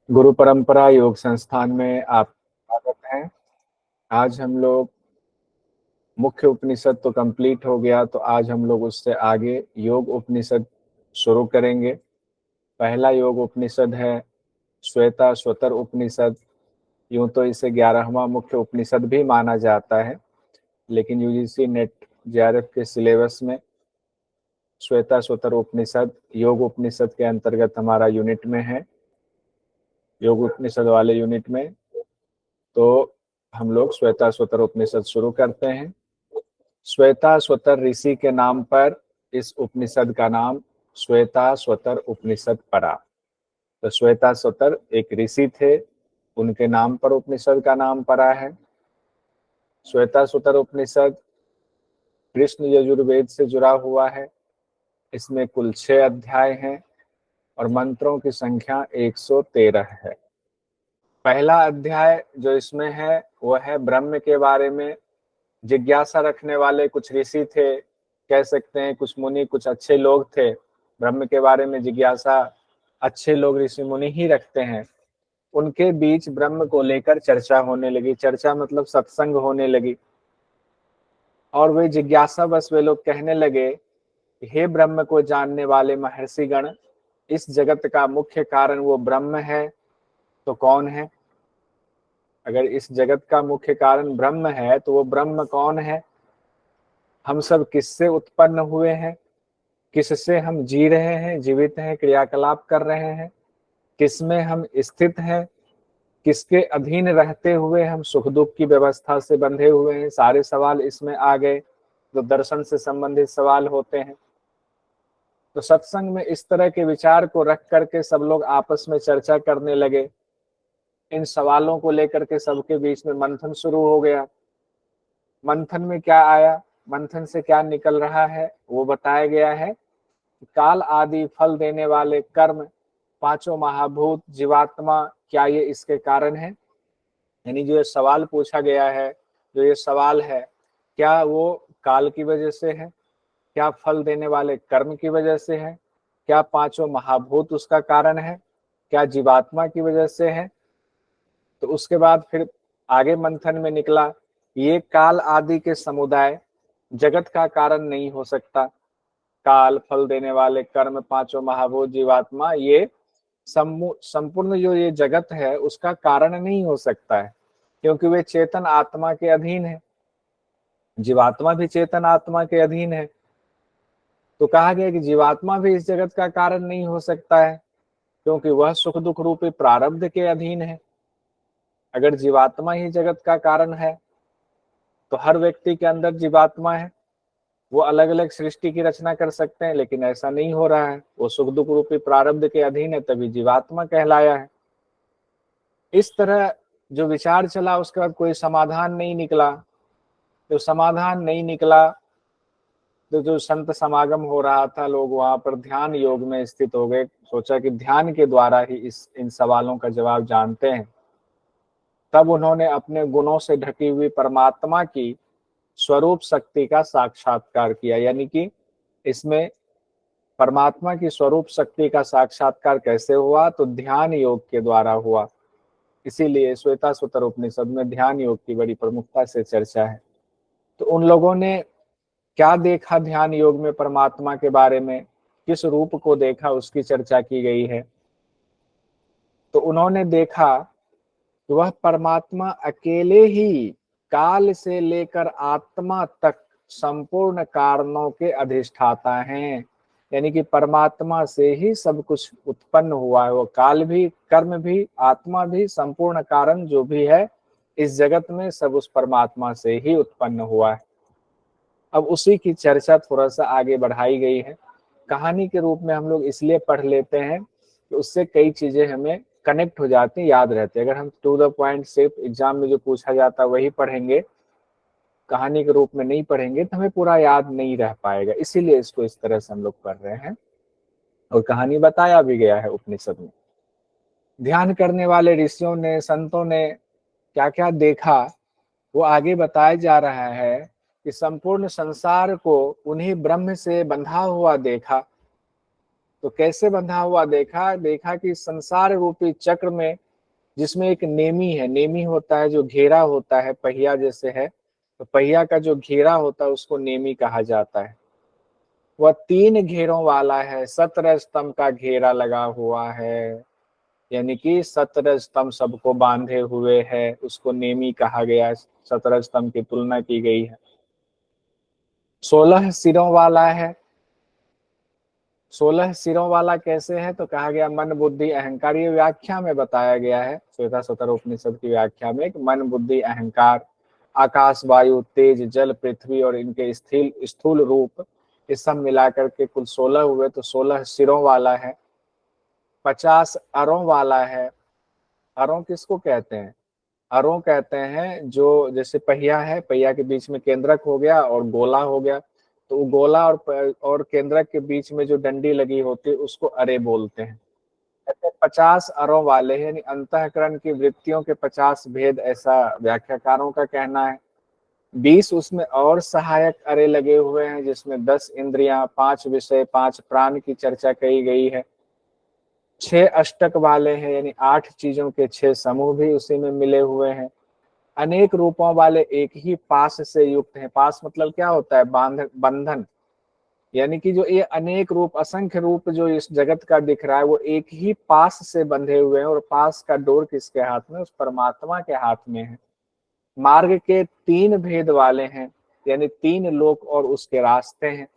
गुरु परंपरा योग संस्थान में आप स्वागत है। आज हम लोग मुख्य उपनिषद तो कंप्लीट हो गया, तो आज हम लोग उससे आगे योग उपनिषद शुरू करेंगे। पहला योग उपनिषद है श्वेता स्वतर उपनिषद। यूं तो इसे 11वां मुख्य उपनिषद भी माना जाता है, लेकिन यूजीसी नेट जेआरएफ के सिलेबस में श्वेता स्वतर उपनिषद योग उपनिषद के अंतर्गत हमारा यूनिट में है। योग उपनिषद वाले यूनिट में तो हम लोग श्वेता स्वतर उपनिषद शुरू करते हैं। श्वेता स्वतर ऋषि के नाम पर इस उपनिषद का नाम श्वेता स्वतर उपनिषद पड़ा। तो श्वेता स्वतर एक ऋषि थे, उनके नाम पर उपनिषद का नाम पड़ा है। श्वेता स्वतर उपनिषद कृष्ण यजुर्वेद से जुड़ा हुआ है। इसमें कुल 6 अध्याय हैं और मंत्रों की संख्या 113 है। पहला अध्याय जो इसमें है वह है ब्रह्म के बारे में। जिज्ञासा रखने वाले कुछ ऋषि थे, कह सकते हैं कुछ मुनि, कुछ अच्छे लोग थे। ब्रह्म के बारे में जिज्ञासा अच्छे लोग ऋषि मुनि ही रखते हैं। उनके बीच ब्रह्म को लेकर चर्चा होने लगी। चर्चा मतलब सत्संग होने लगी, और वे जिज्ञासा बस वे लोग कहने लगे कि हे ब्रह्म को जानने वाले महर्षिगण, इस जगत का मुख्य कारण वो ब्रह्म है तो कौन है? अगर इस जगत का मुख्य कारण ब्रह्म है तो वो ब्रह्म कौन है? हम सब किससे उत्पन्न हुए हैं? किससे हम जी रहे हैं, जीवित हैं, क्रियाकलाप कर रहे हैं? किसमें हम स्थित हैं? किसके अधीन रहते हुए हम सुख दुख की व्यवस्था से बंधे हुए हैं? सारे सवाल इसमें आ गए जो दर्शन से संबंधित सवाल होते हैं। तो सत्संग में इस तरह के विचार को रख करके सब लोग आपस में चर्चा करने लगे। इन सवालों को लेकर के सबके बीच में मंथन शुरू हो गया। मंथन में क्या आया, मंथन से क्या निकल रहा है वो बताया गया है। काल आदि फल देने वाले कर्म, पांचों महाभूत, जीवात्मा, क्या ये इसके कारण है? यानी जो ये सवाल पूछा गया है, जो ये सवाल है, क्या वो काल की वजह से है? क्या फल देने वाले कर्म की वजह से है? क्या पांचों महाभूत उसका कारण है? क्या जीवात्मा की वजह से है? तो उसके बाद फिर आगे मंथन में निकला, ये काल आदि के समुदाय जगत का कारण नहीं हो सकता। काल, फल देने वाले कर्म, पांचों महाभूत, जीवात्मा, ये संपूर्ण जो ये जगत है उसका कारण नहीं हो सकता है, क्योंकि वे चेतन आत्मा के अधीन है। जीवात्मा भी चेतन आत्मा के अधीन है। तो कहा गया कि जीवात्मा भी इस जगत का कारण नहीं हो सकता है, क्योंकि वह सुख दुख रूपी प्रारब्ध के अधीन है। अगर जीवात्मा ही जगत का कारण है तो हर व्यक्ति के अंदर जीवात्मा है, वो अलग अलग सृष्टि की रचना कर सकते हैं, लेकिन ऐसा नहीं हो रहा है। वो सुख दुख रूपी प्रारब्ध के अधीन है, तभी जीवात्मा कहलाया है। इस तरह जो विचार चला, उसके बाद कोई समाधान नहीं निकला। जो समाधान नहीं निकला तो जो संत समागम हो रहा था, लोग वहां पर ध्यान योग में स्थित हो गए। सोचा कि ध्यान के द्वारा ही इन सवालों का जवाब जानते हैं। तब उन्होंने अपने गुणों से ढकी हुई परमात्मा की स्वरूप शक्ति का साक्षात्कार किया। यानी कि इसमें परमात्मा की स्वरूप शक्ति का साक्षात्कार कैसे हुआ? तो ध्यान योग के द्वारा हुआ। इसीलिए श्वेता स्वतर उपनिषद में ध्यान योग की बड़ी प्रमुखता से चर्चा है। तो उन लोगों ने क्या देखा ध्यान योग में परमात्मा के बारे में, किस रूप को देखा, उसकी चर्चा की गई है। तो उन्होंने देखा कि वह परमात्मा अकेले ही काल से लेकर आत्मा तक संपूर्ण कारणों के अधिष्ठाता हैं। यानी कि परमात्मा से ही सब कुछ उत्पन्न हुआ है। वो काल भी, कर्म भी, आत्मा भी, संपूर्ण कारण जो भी है इस जगत में, सब उस परमात्मा से ही उत्पन्न हुआ है। अब उसी की चर्चा थोड़ा सा आगे बढ़ाई गई है। कहानी के रूप में हम लोग इसलिए पढ़ लेते हैं कि उससे कई चीजें हमें कनेक्ट हो जाती हैं, याद रहती है। अगर हम टू द पॉइंट सिर्फ एग्जाम में जो पूछा जाता है वही पढ़ेंगे, कहानी के रूप में नहीं पढ़ेंगे, तो हमें पूरा याद नहीं रह पाएगा। इसीलिए इसको इस तरह से हम लोग पढ़ रहे हैं। और कहानी बताया भी गया है उपनिषद में। ध्यान करने वाले ऋषियों ने, संतों ने क्या क्या देखा वो आगे बताया जा रहा है कि संपूर्ण संसार को उन्हीं ब्रह्म से बंधा हुआ देखा। तो कैसे बंधा हुआ देखा, देखा कि संसार रूपी चक्र में, जिसमें एक नेमी है, नेमी होता है जो घेरा होता है, पहिया जैसे है, तो पहिया का जो घेरा होता है उसको नेमी कहा जाता है। वह 3 घेरों वाला है, 17 स्तंभ का घेरा लगा हुआ है, यानी कि 17 स्तंभ सबको बांधे हुए है, उसको नेमी कहा गया। 17 स्तंभ की तुलना की गई है। 16 सिरों वाला है। 16 सिरों वाला कैसे है, तो कहा गया मन बुद्धि अहंकार। ये व्याख्या में बताया गया है, श्वेताश्वतर उपनिषद की व्याख्या में, कि मन बुद्धि अहंकार, आकाश वायु तेज जल पृथ्वी और इनके स्थूल स्थूल रूप, ये सब मिलाकर के कुल 16 हुए। तो 16 सिरों वाला है। 50 अरों वाला है। अरों किसको कहते हैं? अरों कहते हैं जो, जैसे पहिया है, पहिया के बीच में केंद्रक हो गया और गोला हो गया, तो वो गोला और केंद्रक के बीच में जो डंडी लगी होती है उसको अरे बोलते हैं। कहते हैं 50 अरों वाले हैं, यानी अंतःकरण की वृत्तियों के 50 भेद, ऐसा व्याख्याकारों का कहना है। 20 उसमें और सहायक अरे लगे हुए हैं, जिसमें 10 इंद्रियां, 5 विषय, 5 प्राण की चर्चा कही गई है। 6 अष्टक वाले हैं, यानी 8 चीजों के 6 समूह भी उसी में मिले हुए हैं। अनेक रूपों वाले एक ही पास से युक्त हैं। पास मतलब क्या होता है? बंधन। यानी कि जो ये अनेक रूप, असंख्य रूप जो इस जगत का दिख रहा है, वो एक ही पास से बंधे हुए हैं। और पास का डोर किसके हाथ में? उस परमात्मा के हाथ में है। मार्ग के 3 भेद वाले हैं, यानी 3 लोक और उसके रास्ते हैं।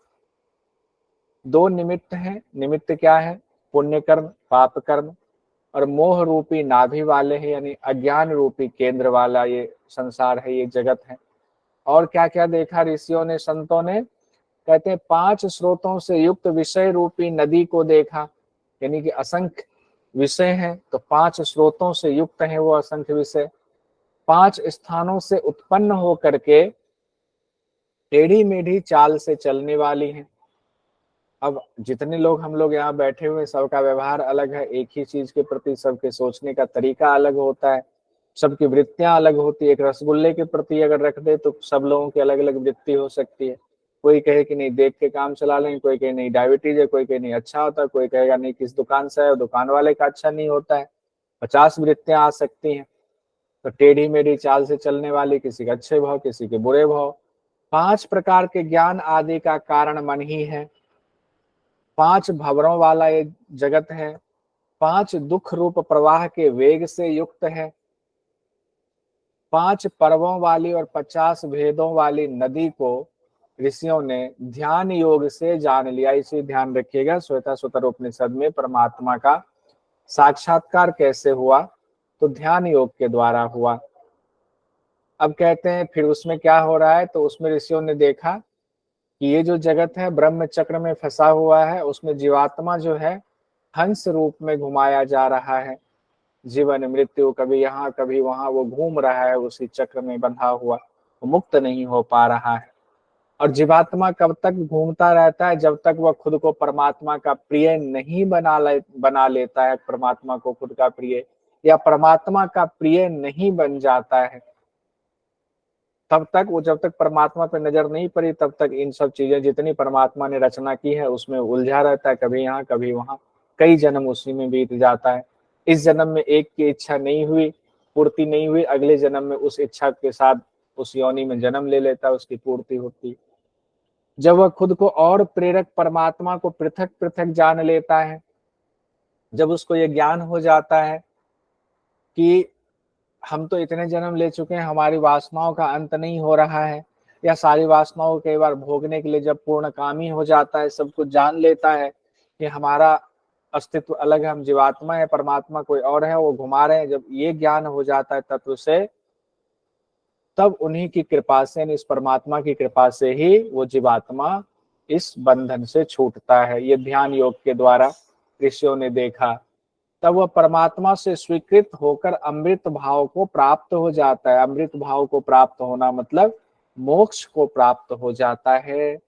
2 निमित्त हैं। निमित्त क्या है? पुण्य कर्म, पाप कर्म। और मोह रूपी नाभि वाले हैं, यानी अज्ञान रूपी केंद्र वाला ये संसार है, ये जगत है। और क्या क्या देखा ऋषियों ने, संतों ने? कहते हैं 5 स्रोतों से युक्त विषय रूपी नदी को देखा, यानी कि असंख्य विषय हैं, तो 5 स्रोतों से युक्त है वो असंख्य विषय। 5 स्थानों से उत्पन्न हो करके टेढ़ी मेढ़ी चाल से चलने वाली हैं। अब जितने लोग हम लोग यहाँ बैठे हुए, सबका व्यवहार अलग है, एक ही चीज के प्रति सबके सोचने का तरीका अलग होता है, सबकी वृत्तियां अलग होती है। एक रसगुल्ले के प्रति अगर रख दे तो सब लोगों की अलग अलग वृत्ति हो सकती है। कोई कहे कि नहीं देख के काम चला लें, कोई कहे नहीं डायबिटीज है, कोई कहे नहीं अच्छा होता है, कोई कहेगा नहीं किस दुकान से है, दुकान वाले का अच्छा नहीं होता है। 50 वृत्तियां आ सकती हैं। तो टेढ़ी मेढ़ी चाल से चलने वाली, किसी के अच्छे भाव, किसी के बुरे भाव। 5 प्रकार के ज्ञान आदि का कारण मन ही है। 5 भंवरों वाला ये जगत है। 5 दुख रूप प्रवाह के वेग से युक्त है। 5 पर्वों वाली और 50 भेदों वाली नदी को ऋषियों ने ध्यान योग से जान लिया। इसे ध्यान रखिएगा, श्वेताश्वतर उपनिषद में परमात्मा का साक्षात्कार कैसे हुआ? तो ध्यान योग के द्वारा हुआ। अब कहते हैं फिर उसमें क्या हो रहा है, तो उसमें ऋषियों ने देखा कि ये जो जगत है ब्रह्म चक्र में फंसा हुआ है, उसमें जीवात्मा जो है हंस रूप में घुमाया जा रहा है। जीवन मृत्यु, कभी यहाँ कभी वहां वो घूम रहा है, उसी चक्र में बंधा हुआ, वो मुक्त नहीं हो पा रहा है। और जीवात्मा कब तक घूमता रहता है? जब तक वह खुद को परमात्मा का प्रिय नहीं बना लेता है, परमात्मा को खुद का प्रिय, या परमात्मा का प्रिय नहीं बन जाता है, तब तक वो, जब तक परमात्मा पे नजर नहीं पड़ी, तब तक इन सब चीजें जितनी परमात्मा ने रचना की है उसमें उलझा रहता है, कभी यहाँ कभी वहां। कई जन्म उसी में बीत जाता है। इस जन्म में एक की इच्छा नहीं हुई, पूर्ति नहीं हुई, अगले जन्म में उस इच्छा के साथ उस योनि में जन्म ले लेता है, उसकी पूर्ति होती। जब वह खुद को और प्रेरक परमात्मा को पृथक पृथक जान लेता है, जब उसको यह ज्ञान हो जाता है कि हम तो इतने जन्म ले चुके हैं, हमारी वासनाओं का अंत नहीं हो रहा है, या सारी वासनाओं को कई बार भोगने के लिए जब पूर्ण कामी हो जाता है, सब कुछ जान लेता है कि हमारा अस्तित्व अलग है, हम जीवात्मा है, परमात्मा कोई और है, वो घुमा रहे हैं, जब ये ज्ञान हो जाता है तत्व से, तब उन्हीं की कृपा से, इस परमात्मा की कृपा से ही वो जीवात्मा इस बंधन से छूटता है। ये ध्यान योग के द्वारा ऋषियों ने देखा। तब वह परमात्मा से स्वीकृत होकर अमृत भाव को प्राप्त हो जाता है। अमृत भाव को प्राप्त होना मतलब मोक्ष को प्राप्त हो जाता है।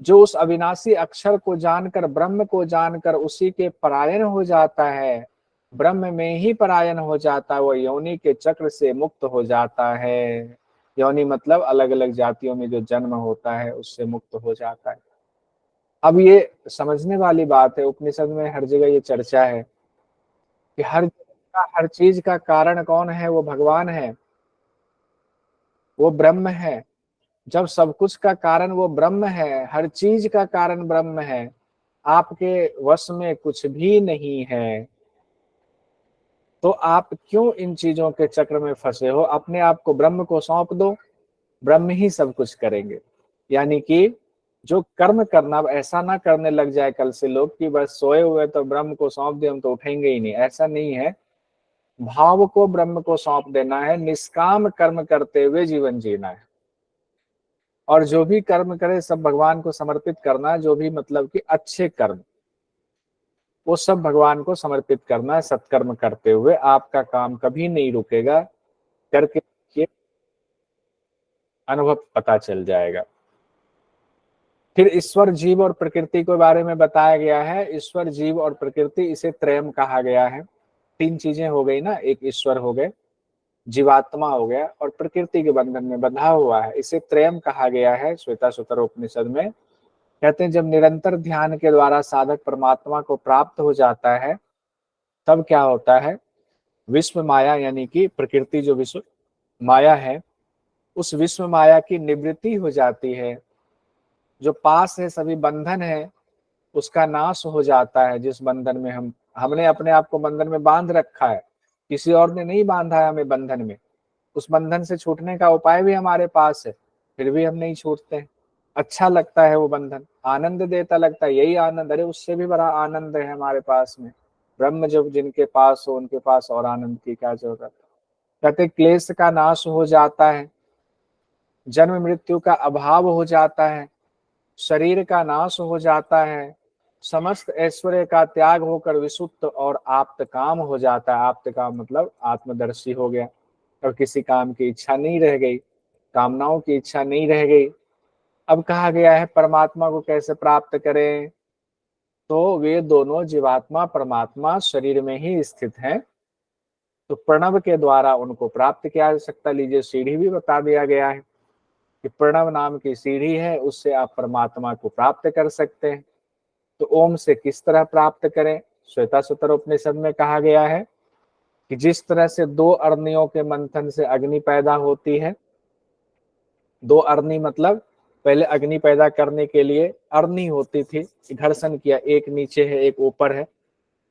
जो उस अविनाशी अक्षर को जानकर, ब्रह्म को जानकर उसी के परायण हो जाता है, ब्रह्म में ही परायण हो जाता है, वह योनि के चक्र से मुक्त हो जाता है। योनि मतलब अलग अलग जातियों में जो जन्म होता है उससे मुक्त हो जाता है। अब ये समझने वाली बात है, उपनिषद में हर जगह ये चर्चा है कि हर चीज का कारण कौन है? वो भगवान है, वो ब्रह्म है। जब सब कुछ का कारण वो ब्रह्म है, हर चीज का कारण ब्रह्म है, आपके वश में कुछ भी नहीं है, तो आप क्यों इन चीजों के चक्र में फंसे हो? अपने आप को ब्रह्म को सौंप दो, ब्रह्म ही सब कुछ करेंगे। यानी कि जो कर्म करना, अब ऐसा ना करने लग जाए कल से लोग कि बस सोए हुए तो ब्रह्म को सौंप दे, हम तो उठेंगे ही नहीं। ऐसा नहीं है। भाव को ब्रह्म को सौंप देना है, निष्काम कर्म करते हुए जीवन जीना है, और जो भी कर्म करे सब भगवान को समर्पित करना है। जो भी मतलब कि अच्छे कर्म, वो सब भगवान को समर्पित करना है। सत्कर्म करते हुए आपका काम कभी नहीं रुकेगा। करके ये अनुभव पता चल जाएगा। फिर ईश्वर, जीव और प्रकृति के बारे में बताया गया है। ईश्वर, जीव और प्रकृति, इसे त्रयम कहा गया है। तीन चीजें हो गई ना, एक ईश्वर हो गए, जीवात्मा हो गया, और प्रकृति के बंधन में बंधा हुआ है, इसे त्रयम कहा गया है श्वेताश्वतर उपनिषद में। कहते हैं जब निरंतर ध्यान के द्वारा साधक परमात्मा को प्राप्त हो जाता है, तब क्या होता है? विश्व माया, यानी कि प्रकृति जो विश्व माया है, उस विश्व माया की निवृत्ति हो जाती है। जो पास है सभी बंधन है, उसका नाश हो जाता है। जिस बंधन में हमने अपने आप को बंधन में बांध रखा है, किसी और ने नहीं बांधा है हमें बंधन में। उस बंधन से छूटने का उपाय भी हमारे पास है, फिर भी हम नहीं छूटते हैं। अच्छा लगता है वो बंधन, आनंद देता लगता है, यही आनंद, अरे उससे भी बड़ा आनंद है हमारे पास में। ब्रह्म जब जिनके पास हो, उनके पास और आनंद की क्या जरूरत। कहते क्लेश का नाश हो जाता है, जन्म मृत्यु का अभाव हो जाता है, शरीर का नाश हो जाता है, समस्त ऐश्वर्य का त्याग होकर विशुद्ध और आप्त काम हो जाता है। आप्त काम मतलब आत्मदर्शी हो गया, और किसी काम की इच्छा नहीं रह गई, कामनाओं की इच्छा नहीं रह गई। अब कहा गया है परमात्मा को कैसे प्राप्त करें? तो वे दोनों जीवात्मा परमात्मा शरीर में ही स्थित हैं, तो प्रणव के द्वारा उनको प्राप्त किया जा सकता। लीजिए सीढ़ी भी बता दिया गया है कि प्रणव नाम की सीढ़ी है, उससे आप परमात्मा को प्राप्त कर सकते हैं। तो ओम से किस तरह प्राप्त करें? श्वेताश्वतर उपनिषद में कहा गया है कि जिस तरह से दो अग्नियों के मंथन से अग्नि पैदा होती है, दो अग्नि मतलब पहले अग्नि पैदा करने के लिए अग्नि होती थी, घर्षण किया, एक नीचे है एक ऊपर है,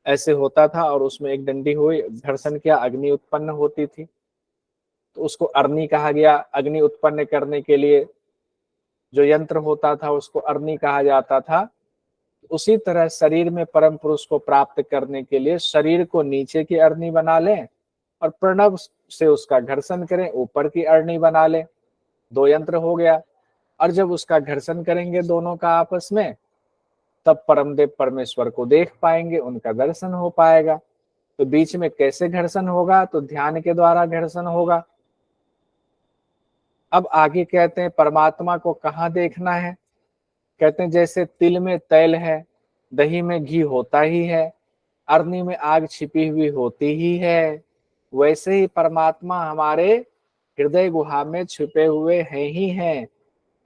ऐसे होता था, और उसमें एक डंडी हुई, घर्षण किया, अग्नि उत्पन्न होती थी, तो उसको अग्नि कहा गया। अग्नि उत्पन्न करने के लिए जो यंत्र होता था उसको अग्नि कहा जाता था। उसी तरह शरीर में परम पुरुष को प्राप्त करने के लिए शरीर को नीचे की अग्नि बना लें, और प्रणव से उसका घर्षण करें, ऊपर की अग्नि बना लें। दो यंत्र हो गया। और जब उसका घर्षण करेंगे दोनों का आपस में, तब परमदेव परमेश्वर को देख पाएंगे, उनका दर्शन हो पाएगा। तो बीच में कैसे घर्षण होगा? तो ध्यान के द्वारा घर्षण होगा। अब आगे कहते हैं परमात्मा को कहाँ देखना है? कहते हैं जैसे तिल में तैल है, दही में घी होता ही है, अग्नि में आग छिपी हुई होती ही है, वैसे ही परमात्मा हमारे हृदय गुहा में छिपे हुए हैं ही हैं।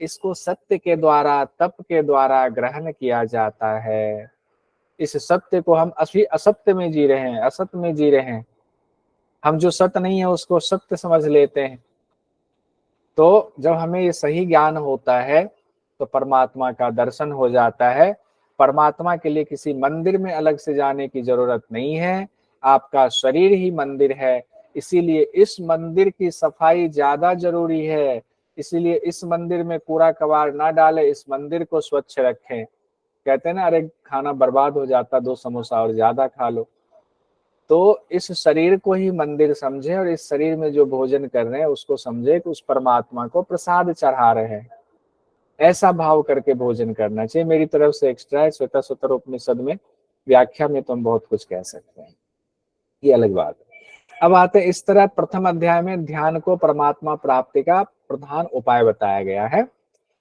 इसको सत्य के द्वारा, तप के द्वारा ग्रहण किया जाता है। इस सत्य को हम असली असत्य में जी रहे हैं, असत्य में जी रहे हैं। हम जो सत्य नहीं है उसको सत्य समझ लेते हैं। तो जब हमें ये सही ज्ञान होता है तो परमात्मा का दर्शन हो जाता है। परमात्मा के लिए किसी मंदिर में अलग से जाने की जरूरत नहीं है, आपका शरीर ही मंदिर है। इसीलिए इस मंदिर की सफाई ज्यादा जरूरी है। इसीलिए इस मंदिर में कूड़ा कबाड़ ना डाले, इस मंदिर को स्वच्छ रखें। कहते हैं ना, अरे खाना बर्बाद हो जाता, दो समोसा और ज्यादा खा लो। तो इस शरीर को ही मंदिर समझे, और इस शरीर में जो भोजन कर रहे हैं उसको समझे कि उस परमात्मा को प्रसाद चढ़ा रहे हैं। ऐसा भाव करके भोजन करना चाहिए। मेरी तरफ से एक्स्ट्रा है, श्वेताश्वतर उपनिषद में व्याख्या में तो हम बहुत कुछ कह सकते हैं, ये अलग बात है। अब आते हैं, इस तरह प्रथम अध्याय में ध्यान को परमात्मा प्राप्ति का प्रधान उपाय बताया गया है।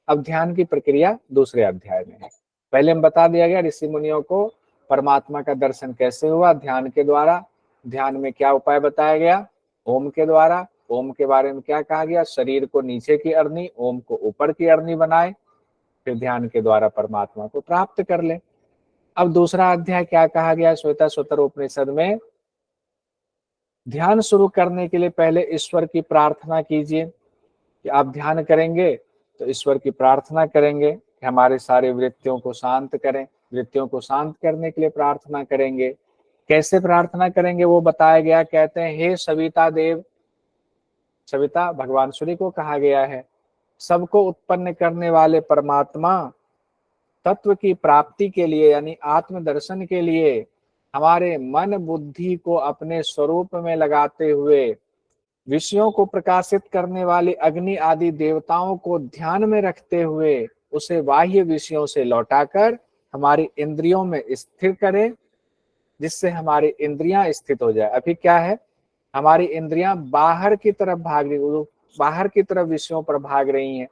अब ध्यान की प्रक्रिया दूसरे अध्याय में है। पहले हम बता दिया गया ऋषि मुनियों को परमात्मा का दर्शन कैसे हुआ, ध्यान के द्वारा। ध्यान में क्या उपाय बताया गया? ओम के द्वारा। ओम के बारे में क्या कहा गया? शरीर को नीचे की अग्नि, ओम को ऊपर की अग्नि बनाए। फिर ध्यान के द्वारा परमात्मा को प्राप्त कर ले। अब दूसरा अध्याय क्या कहा गया श्वेताश्वतर उपनिषद में? ध्यान शुरू करने के लिए पहले ईश्वर की प्रार्थना कीजिए कि आप ध्यान करेंगे तो ईश्वर की प्रार्थना करेंगे कि हमारे सारे वृत्तियों को शांत करें। वृत्तियों को शांत करने के लिए प्रार्थना करेंगे। कैसे प्रार्थना करेंगे वो बताया गया। कहते हैं, हे सविता देव, सविता भगवान सूर्य को कहा गया है, सबको उत्पन्न करने वाले परमात्मा तत्व की प्राप्ति के लिए यानी आत्म दर्शन के लिए हमारे मन बुद्धि को अपने स्वरूप में लगाते हुए विषयों को प्रकाशित करने वाली अग्नि आदि देवताओं को ध्यान में रखते हुए उसे बाह्य विषयों से लौटाकर हमारी इंद्रियों में स्थिर करें, जिससे हमारी इंद्रियां स्थित हो जाए। अभी क्या है, हमारी इंद्रियां बाहर की तरफ भाग रही, बाहर की तरफ विषयों पर भाग रही हैं।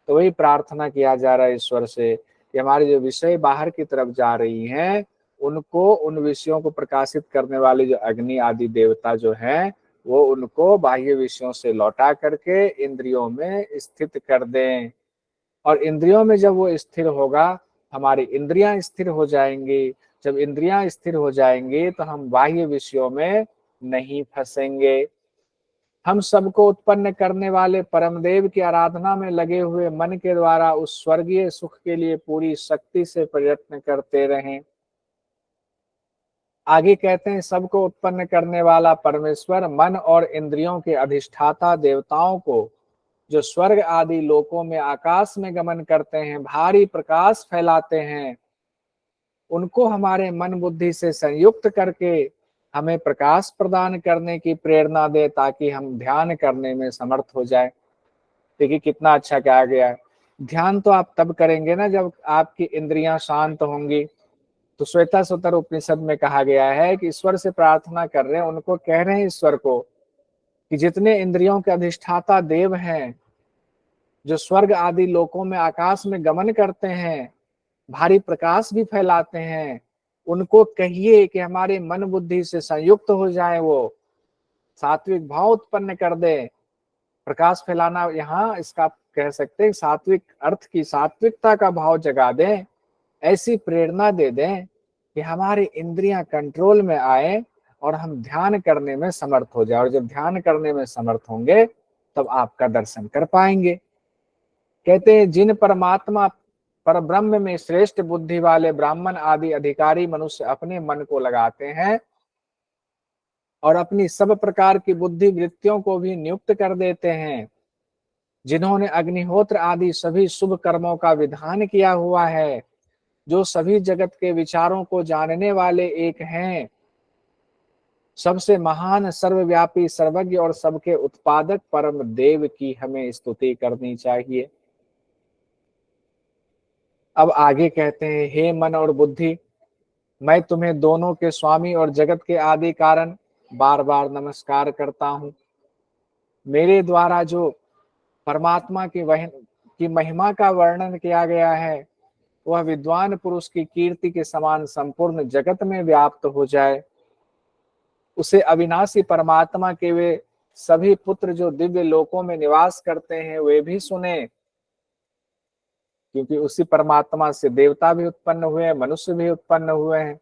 तो वही प्रार्थना किया जा रहा है ईश्वर से कि हमारे जो विषय बाहर की तरफ जा रही हैं उनको, उन विषयों को प्रकाशित करने वाले जो अग्नि आदि देवता जो हैं वो उनको बाह्य विषयों से लौटा करके इंद्रियों में स्थित कर दें। और इंद्रियों में जब वो स्थिर होगा, हमारी इंद्रियां स्थिर हो जाएंगी। जब इंद्रियां स्थिर हो जाएंगी तो हम बाह्य विषयों में नहीं फंसेंगे। हम सबको उत्पन्न करने वाले परमदेव की आराधना में लगे हुए मन के द्वारा उस स्वर्गीय सुख के लिए पूरी शक्ति से प्रयत्न करते रहें। आगे कहते हैं, सबको उत्पन्न करने वाला परमेश्वर मन और इंद्रियों के अधिष्ठाता देवताओं को जो स्वर्ग आदि लोकों में आकाश में गमन करते हैं, भारी प्रकाश फैलाते हैं, उनको हमारे मन बुद्धि से संयुक्त करके हमें प्रकाश प्रदान करने की प्रेरणा दे ताकि हम ध्यान करने में समर्थ हो जाए। देखिए कितना अच्छा कहा गया है। ध्यान तो आप तब करेंगे ना जब आपकी इंद्रियां शांत होंगी। तो श्वेताश्वतर उपनिषद में कहा गया है कि ईश्वर से प्रार्थना कर रहे हैं, उनको कह रहे हैं ईश्वर को कि जितने इंद्रियों के अधिष्ठाता देव हैं, जो स्वर्ग आदि लोकों में आकाश में गमन करते हैं, भारी प्रकाश भी फैलाते हैं, उनको कहिए कि हमारे मन बुद्धि से संयुक्त हो जाए, वो सात्विक भाव उत्पन्न कर दे। प्रकाश फैलाना यहाँ इसका कह सकते हैं, सात्विक अर्थ की सात्विकता का भाव जगा दें, ऐसी प्रेरणा दे दें कि हमारी इंद्रियां कंट्रोल में आए और हम ध्यान करने में समर्थ हो जाए। और जब ध्यान करने में समर्थ होंगे तब आपका दर्शन कर पाएंगे। कहते हैं, जिन परमात्मा पर ब्रह्म में श्रेष्ठ बुद्धि वाले ब्राह्मण आदि अधिकारी मनुष्य अपने मन को लगाते हैं और अपनी सब प्रकार की बुद्धि वृत्तियों को भी नियुक्त कर देते हैं, जिन्होंने अग्निहोत्र आदि सभी शुभ कर्मों का विधान किया हुआ है, जो सभी जगत के विचारों को जानने वाले एक हैं, सबसे महान सर्वव्यापी सर्वज्ञ और सबके उत्पादक परम देव की हमें स्तुति करनी चाहिए। अब आगे कहते हैं, हे मन और बुद्धि, मैं तुम्हें दोनों के स्वामी और जगत के आदि कारण बार बार नमस्कार करता हूँ। मेरे द्वारा जो परमात्मा की महिमा का वर्णन किया गया है वह विद्वान पुरुष की कीर्ति के समान संपूर्ण जगत में व्याप्त हो जाए। उसे अविनाशी परमात्मा के वे सभी पुत्र जो दिव्य लोकों में निवास करते हैं वे भी सुने, क्योंकि उसी परमात्मा से देवता भी उत्पन्न हुए हैं, मनुष्य भी उत्पन्न हुए हैं,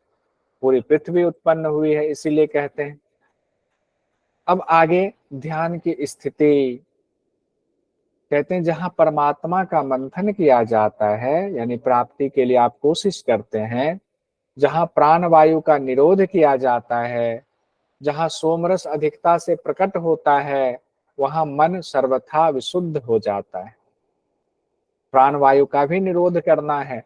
पूरी पृथ्वी उत्पन्न हुई है, इसीलिए कहते हैं। अब आगे ध्यान की स्थिति कहते हैं, जहां परमात्मा का मंथन किया जाता है यानी प्राप्ति के लिए आप कोशिश करते हैं, जहां प्राण वायु का निरोध किया जाता है, जहां सोमरस अधिकता से प्रकट होता है, वहां मन सर्वथा विशुद्ध हो जाता है। प्राण वायु का भी निरोध करना है।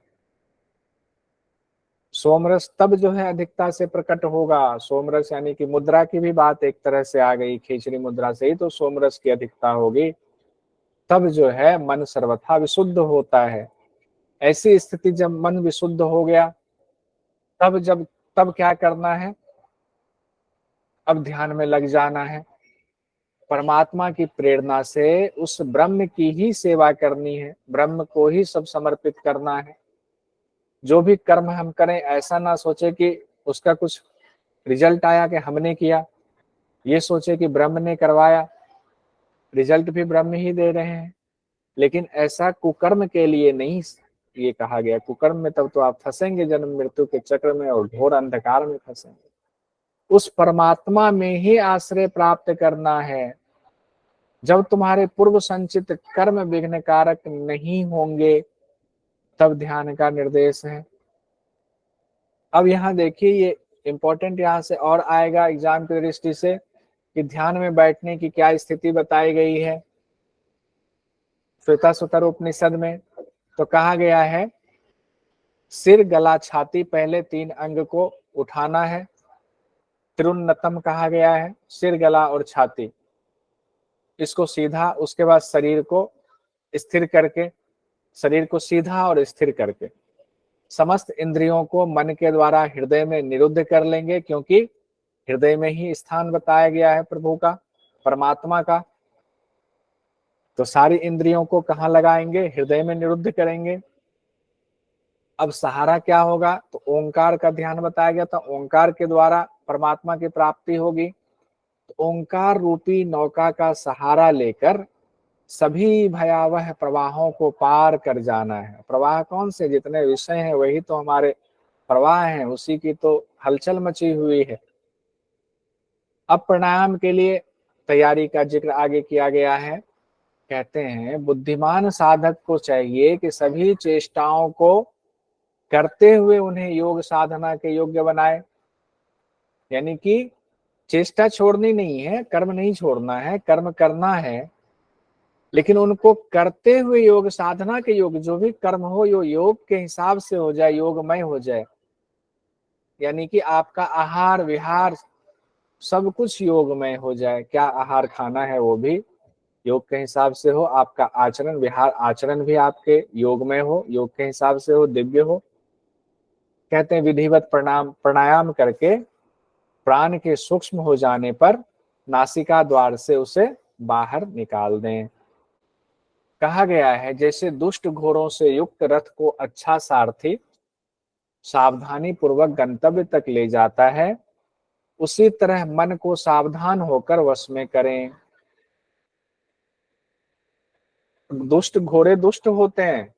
सोमरस तब जो है अधिकता से प्रकट होगा। सोमरस यानी कि मुद्रा की भी बात एक तरह से आ गई, खींचड़ी मुद्रा से ही तो सोमरस की अधिकता होगी, तब जो है मन सर्वथा विशुद्ध होता है। ऐसी स्थिति जब मन विशुद्ध हो गया तब क्या करना है, अब ध्यान में लग जाना है। परमात्मा की प्रेरणा से उस ब्रह्म की ही सेवा करनी है, ब्रह्म को ही सब समर्पित करना है। जो भी कर्म हम करें ऐसा ना सोचे कि उसका कुछ रिजल्ट आया कि हमने किया, ये सोचे कि ब्रह्म ने करवाया, रिजल्ट भी ब्रह्म ही दे रहे हैं। लेकिन ऐसा कुकर्म के लिए नहीं ये कहा गया, कुकर्म में तब तो आप फंसेंगे जन्म मृत्यु के चक्र में और घोर अंधकार में फंसेंगे। उस परमात्मा में ही आश्रय प्राप्त करना है। जब तुम्हारे पूर्व संचित कर्म विघ्न कारक नहीं होंगे तब ध्यान का निर्देश है। अब यहाँ देखिए, ये इंपॉर्टेंट यहाँ से और आएगा एग्जाम की दृष्टि से कि ध्यान में बैठने की क्या स्थिति बताई गई है। श्वेताश्वतर उपनिषद में तो कहा गया है, सिर गला छाती पहले 3 अंग को उठाना है। त्रिउन्नतम कहा गया है, सिर गला और छाती, इसको सीधा, उसके बाद शरीर को स्थिर करके, शरीर को सीधा और स्थिर करके समस्त इंद्रियों को मन के द्वारा हृदय में निरुद्ध कर लेंगे, क्योंकि हृदय में ही स्थान बताया गया है प्रभु का, परमात्मा का। तो सारी इंद्रियों को कहाँ लगाएंगे? हृदय में निरुद्ध करेंगे। अब सहारा क्या होगा? तो ओंकार का ध्यान बताया गया था, ओंकार के द्वारा परमात्मा की प्राप्ति होगी। तो ओंकार रूपी नौका का सहारा लेकर सभी भयावह प्रवाहों को पार कर जाना है। प्रवाह कौन से? जितने विषय हैं वही तो हमारे प्रवाह हैं, उसी की तो हलचल मची हुई है। अब प्राणायाम के लिए तैयारी का जिक्र आगे किया गया है। कहते हैं, बुद्धिमान साधक को चाहिए कि सभी चेष्टाओं को करते हुए उन्हें योग साधना के योग्य बनाए। यानी कि चेष्टा छोड़नी नहीं है, कर्म नहीं छोड़ना है, कर्म करना है, लेकिन उनको करते हुए योग साधना के योग, जो भी कर्म हो यो योग के हिसाब से हो जाए, योगमय हो जाए। यानी कि आपका आहार विहार सब कुछ योगमय हो जाए। क्या आहार खाना है वो भी योग के हिसाब से हो, आपका आचरण विहार आचरण भी आपके योगमय हो, योग के हिसाब से हो, दिव्य हो। कहते हैं विधिवत प्राणायाम करके प्राण के सूक्ष्म हो जाने पर नासिका द्वार से उसे बाहर निकाल दें। कहा गया है, जैसे दुष्ट घोड़ों से युक्त रथ को अच्छा सारथी सावधानी पूर्वक गंतव्य तक ले जाता है, उसी तरह मन को सावधान होकर वश में करें। दुष्ट घोड़े दुष्ट होते हैं,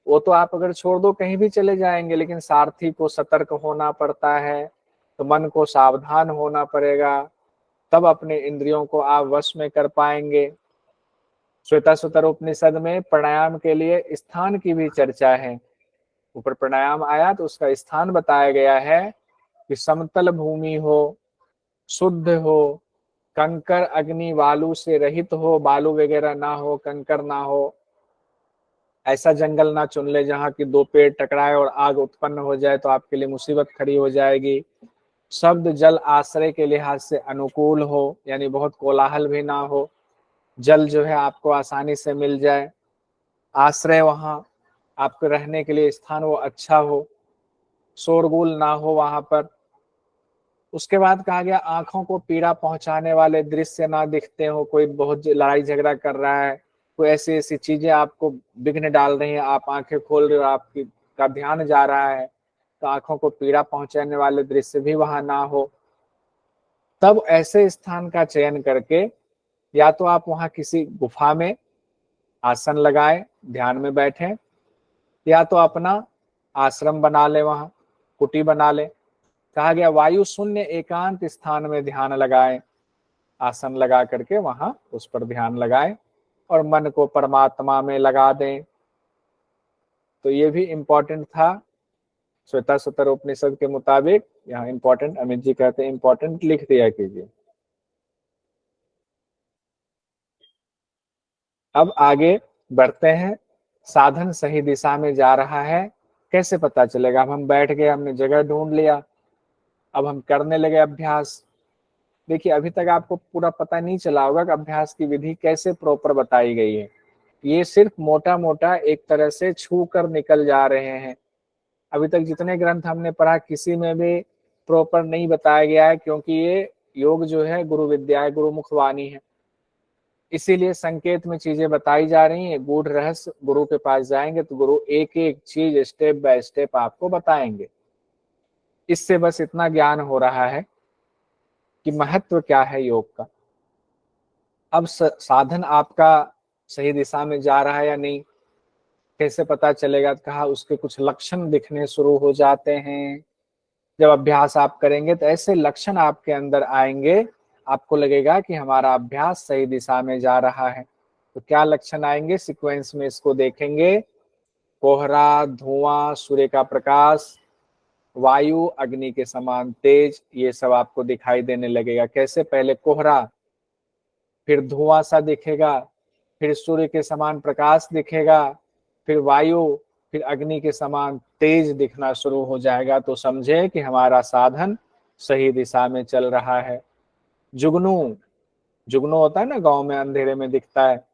वो तो आप अगर छोड़ दो कहीं भी चले जाएंगे, लेकिन सारथी को सतर्क होना पड़ता है, तो मन को सावधान होना पड़ेगा, तब अपने इंद्रियों को आप वश में कर पाएंगे। श्वेताश्वतर उपनिषद में प्राणायाम के लिए स्थान की भी चर्चा है। ऊपर प्राणायाम आया तो उसका स्थान बताया गया है कि समतल भूमि हो, शुद्ध हो, कंकर अग्नि वालू से रहित हो, बालू वगैरह ना हो, कंकर ना हो। ऐसा जंगल ना चुन ले जहाँ की 2 पेड़ टकराए और आग उत्पन्न हो जाए, तो आपके लिए मुसीबत खड़ी हो जाएगी। शब्द जल आश्रय के लिहाज से अनुकूल हो, यानी बहुत कोलाहल भी ना हो, जल जो है आपको आसानी से मिल जाए। आश्रय वहाँ आपको रहने के लिए स्थान वो अच्छा हो, शोरगुल ना हो वहां पर। उसके बाद कहा गया, आंखों को पीड़ा पहुंचाने वाले दृश्य ना दिखते हो, कोई बहुत लड़ाई झगड़ा कर रहा है, कोई ऐसी ऐसी चीजें आपको विघ्न डाल रही हैं, आप आंखें खोल रहे हो, आपकी का ध्यान जा रहा है, तो आंखों को पीड़ा पहुंचाने वाले दृश्य भी वहां ना हो। तब ऐसे स्थान का चयन करके या तो आप वहां किसी गुफा में आसन लगाए, ध्यान में बैठे, या तो अपना आश्रम बना ले, वहां कुटी बना ले। कहा गया, वायु शून्य एकांत स्थान में ध्यान लगाए, आसन लगा करके वहां उस पर ध्यान लगाए और मन को परमात्मा में लगा दें। तो ये भी इंपॉर्टेंट था श्वेताश्वतर उपनिषद के मुताबिक। यहाँ इंपॉर्टेंट, अमित जी कहते हैं इंपॉर्टेंट लिख दिया कीजिए। अब आगे बढ़ते हैं, साधन सही दिशा में जा रहा है कैसे पता चलेगा? अब हम बैठ गए, हमने जगह ढूंढ लिया, अब हम करने लगे अभ्यास। देखिए, अभी तक आपको पूरा पता नहीं चला होगा कि अभ्यास की विधि कैसे प्रॉपर बताई गई है। ये सिर्फ मोटा मोटा एक तरह से छू कर निकल जा रहे हैं। अभी तक जितने ग्रंथ हमने पढ़ा किसी में भी प्रॉपर नहीं बताया गया है, क्योंकि ये योग जो है गुरु विद्या है, गुरुमुख वाणी है, इसीलिए संकेत में चीजें बताई जा रही हैं। गूढ़ रहस्य, गुरु के पास जाएंगे तो गुरु एक एक चीज स्टेप बाय स्टेप आपको बताएंगे। इससे बस इतना ज्ञान हो रहा है कि महत्व क्या है योग का। अब साधन आपका सही दिशा में जा रहा है या नहीं, कैसे पता चलेगा? कहा उसके कुछ लक्षण दिखने शुरू हो जाते हैं। जब अभ्यास आप करेंगे तो ऐसे लक्षण आपके अंदर आएंगे, आपको लगेगा कि हमारा अभ्यास सही दिशा में जा रहा है। तो क्या लक्षण आएंगे? सीक्वेंस में इसको देखेंगे। कोहरा, धुआं, सूर्य का प्रकाश, वायु अग्नि के समान तेज, ये सब आपको दिखाई देने लगेगा। कैसे? पहले कोहरा, फिर धुआं सा दिखेगा, फिर सूर्य के समान प्रकाश दिखेगा, फिर वायु, फिर अग्नि के समान तेज दिखना शुरू हो जाएगा। तो समझे कि हमारा साधन सही दिशा में चल रहा है। जुगनू, जुगनू होता है ना, गांव में अंधेरे में दिखता है।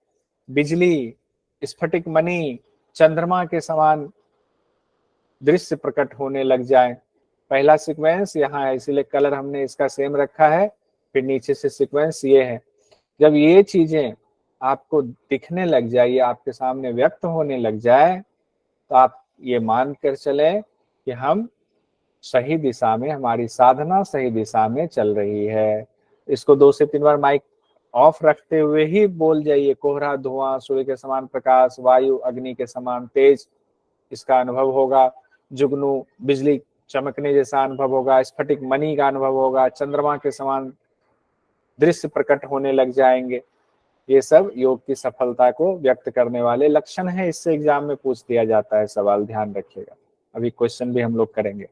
बिजली, स्फटिक मणि, चंद्रमा के समान दृश्य प्रकट होने लग जाए। पहला सीक्वेंस यहाँ है, इसीलिए कलर हमने इसका सेम रखा है। फिर नीचे से सीक्वेंस ये है। जब ये चीजें आपको दिखने लग जाए, ये आपके सामने व्यक्त होने लग जाए, तो आप ये मान कर चले कि हम सही दिशा में, हमारी साधना सही दिशा में चल रही है। इसको 2 से 3 बार माइक ऑफ रखते हुए ही बोल जाइए। कोहरा, धुआं, सूर्य के समान प्रकाश, वायु अग्नि के समान तेज, इसका अनुभव होगा। जुगनू, बिजली चमकने जैसा अनुभव होगा। स्फटिक मणि का अनुभव होगा। चंद्रमा के समान दृश्य प्रकट होने लग जाएंगे। ये सब योग की सफलता को व्यक्त करने वाले लक्षण हैं। इससे एग्जाम में पूछ दिया जाता है सवाल, ध्यान रखिएगा। अभी क्वेश्चन भी हम लोग करेंगे।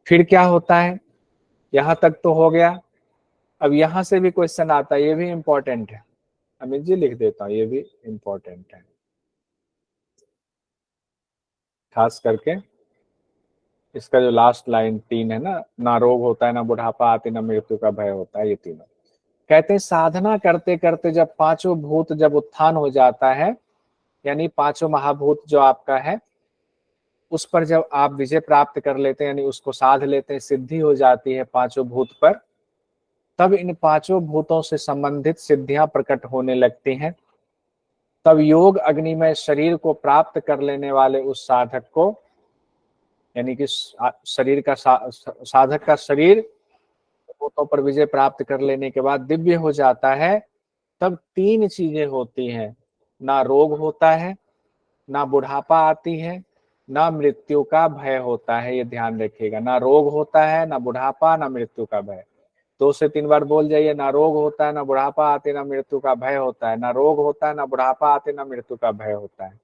फिर क्या होता है? यहां तक तो हो गया। अब यहां से भी क्वेश्चन आता है, ये भी इंपॉर्टेंट है। अमित जी लिख देता हूं, ये भी इंपॉर्टेंट है, खास करके इसका जो लास्ट लाइन 3 है ना रोग होता है, ना बुढ़ापा आती, ना मृत्यु का भय होता है, ये तीनों। कहते हैं साधना करते करते जब पांचों भूत जब उत्थान हो जाता है, यानी पांचों महाभूत जो आपका है, उस पर जब आप विजय प्राप्त कर लेते हैं, यानी उसको साध लेते हैं, सिद्धि हो जाती है पांचों भूत पर, तब इन पांचों भूतों से संबंधित सिद्धियां प्रकट होने लगती हैं। तब योग अग्निमय शरीर को प्राप्त कर लेने वाले उस साधक को, यानी कि शरीर का साधक का शरीर भूतों पर विजय प्राप्त कर लेने के बाद दिव्य हो जाता है। तब 3 चीजें होती हैं, ना रोग होता है, ना बुढ़ापा आती है, ना मृत्यु का भय होता है। ये ध्यान रखिएगा, ना रोग होता है, ना बुढ़ापा, ना मृत्यु का भय। 2 से 3 बार बोल जाइए। ना रोग होता है, ना बुढ़ापा आते, ना मृत्यु का भय होता है। ना रोग होता है, ना बुढ़ापा आते, ना मृत्यु का भय होता है।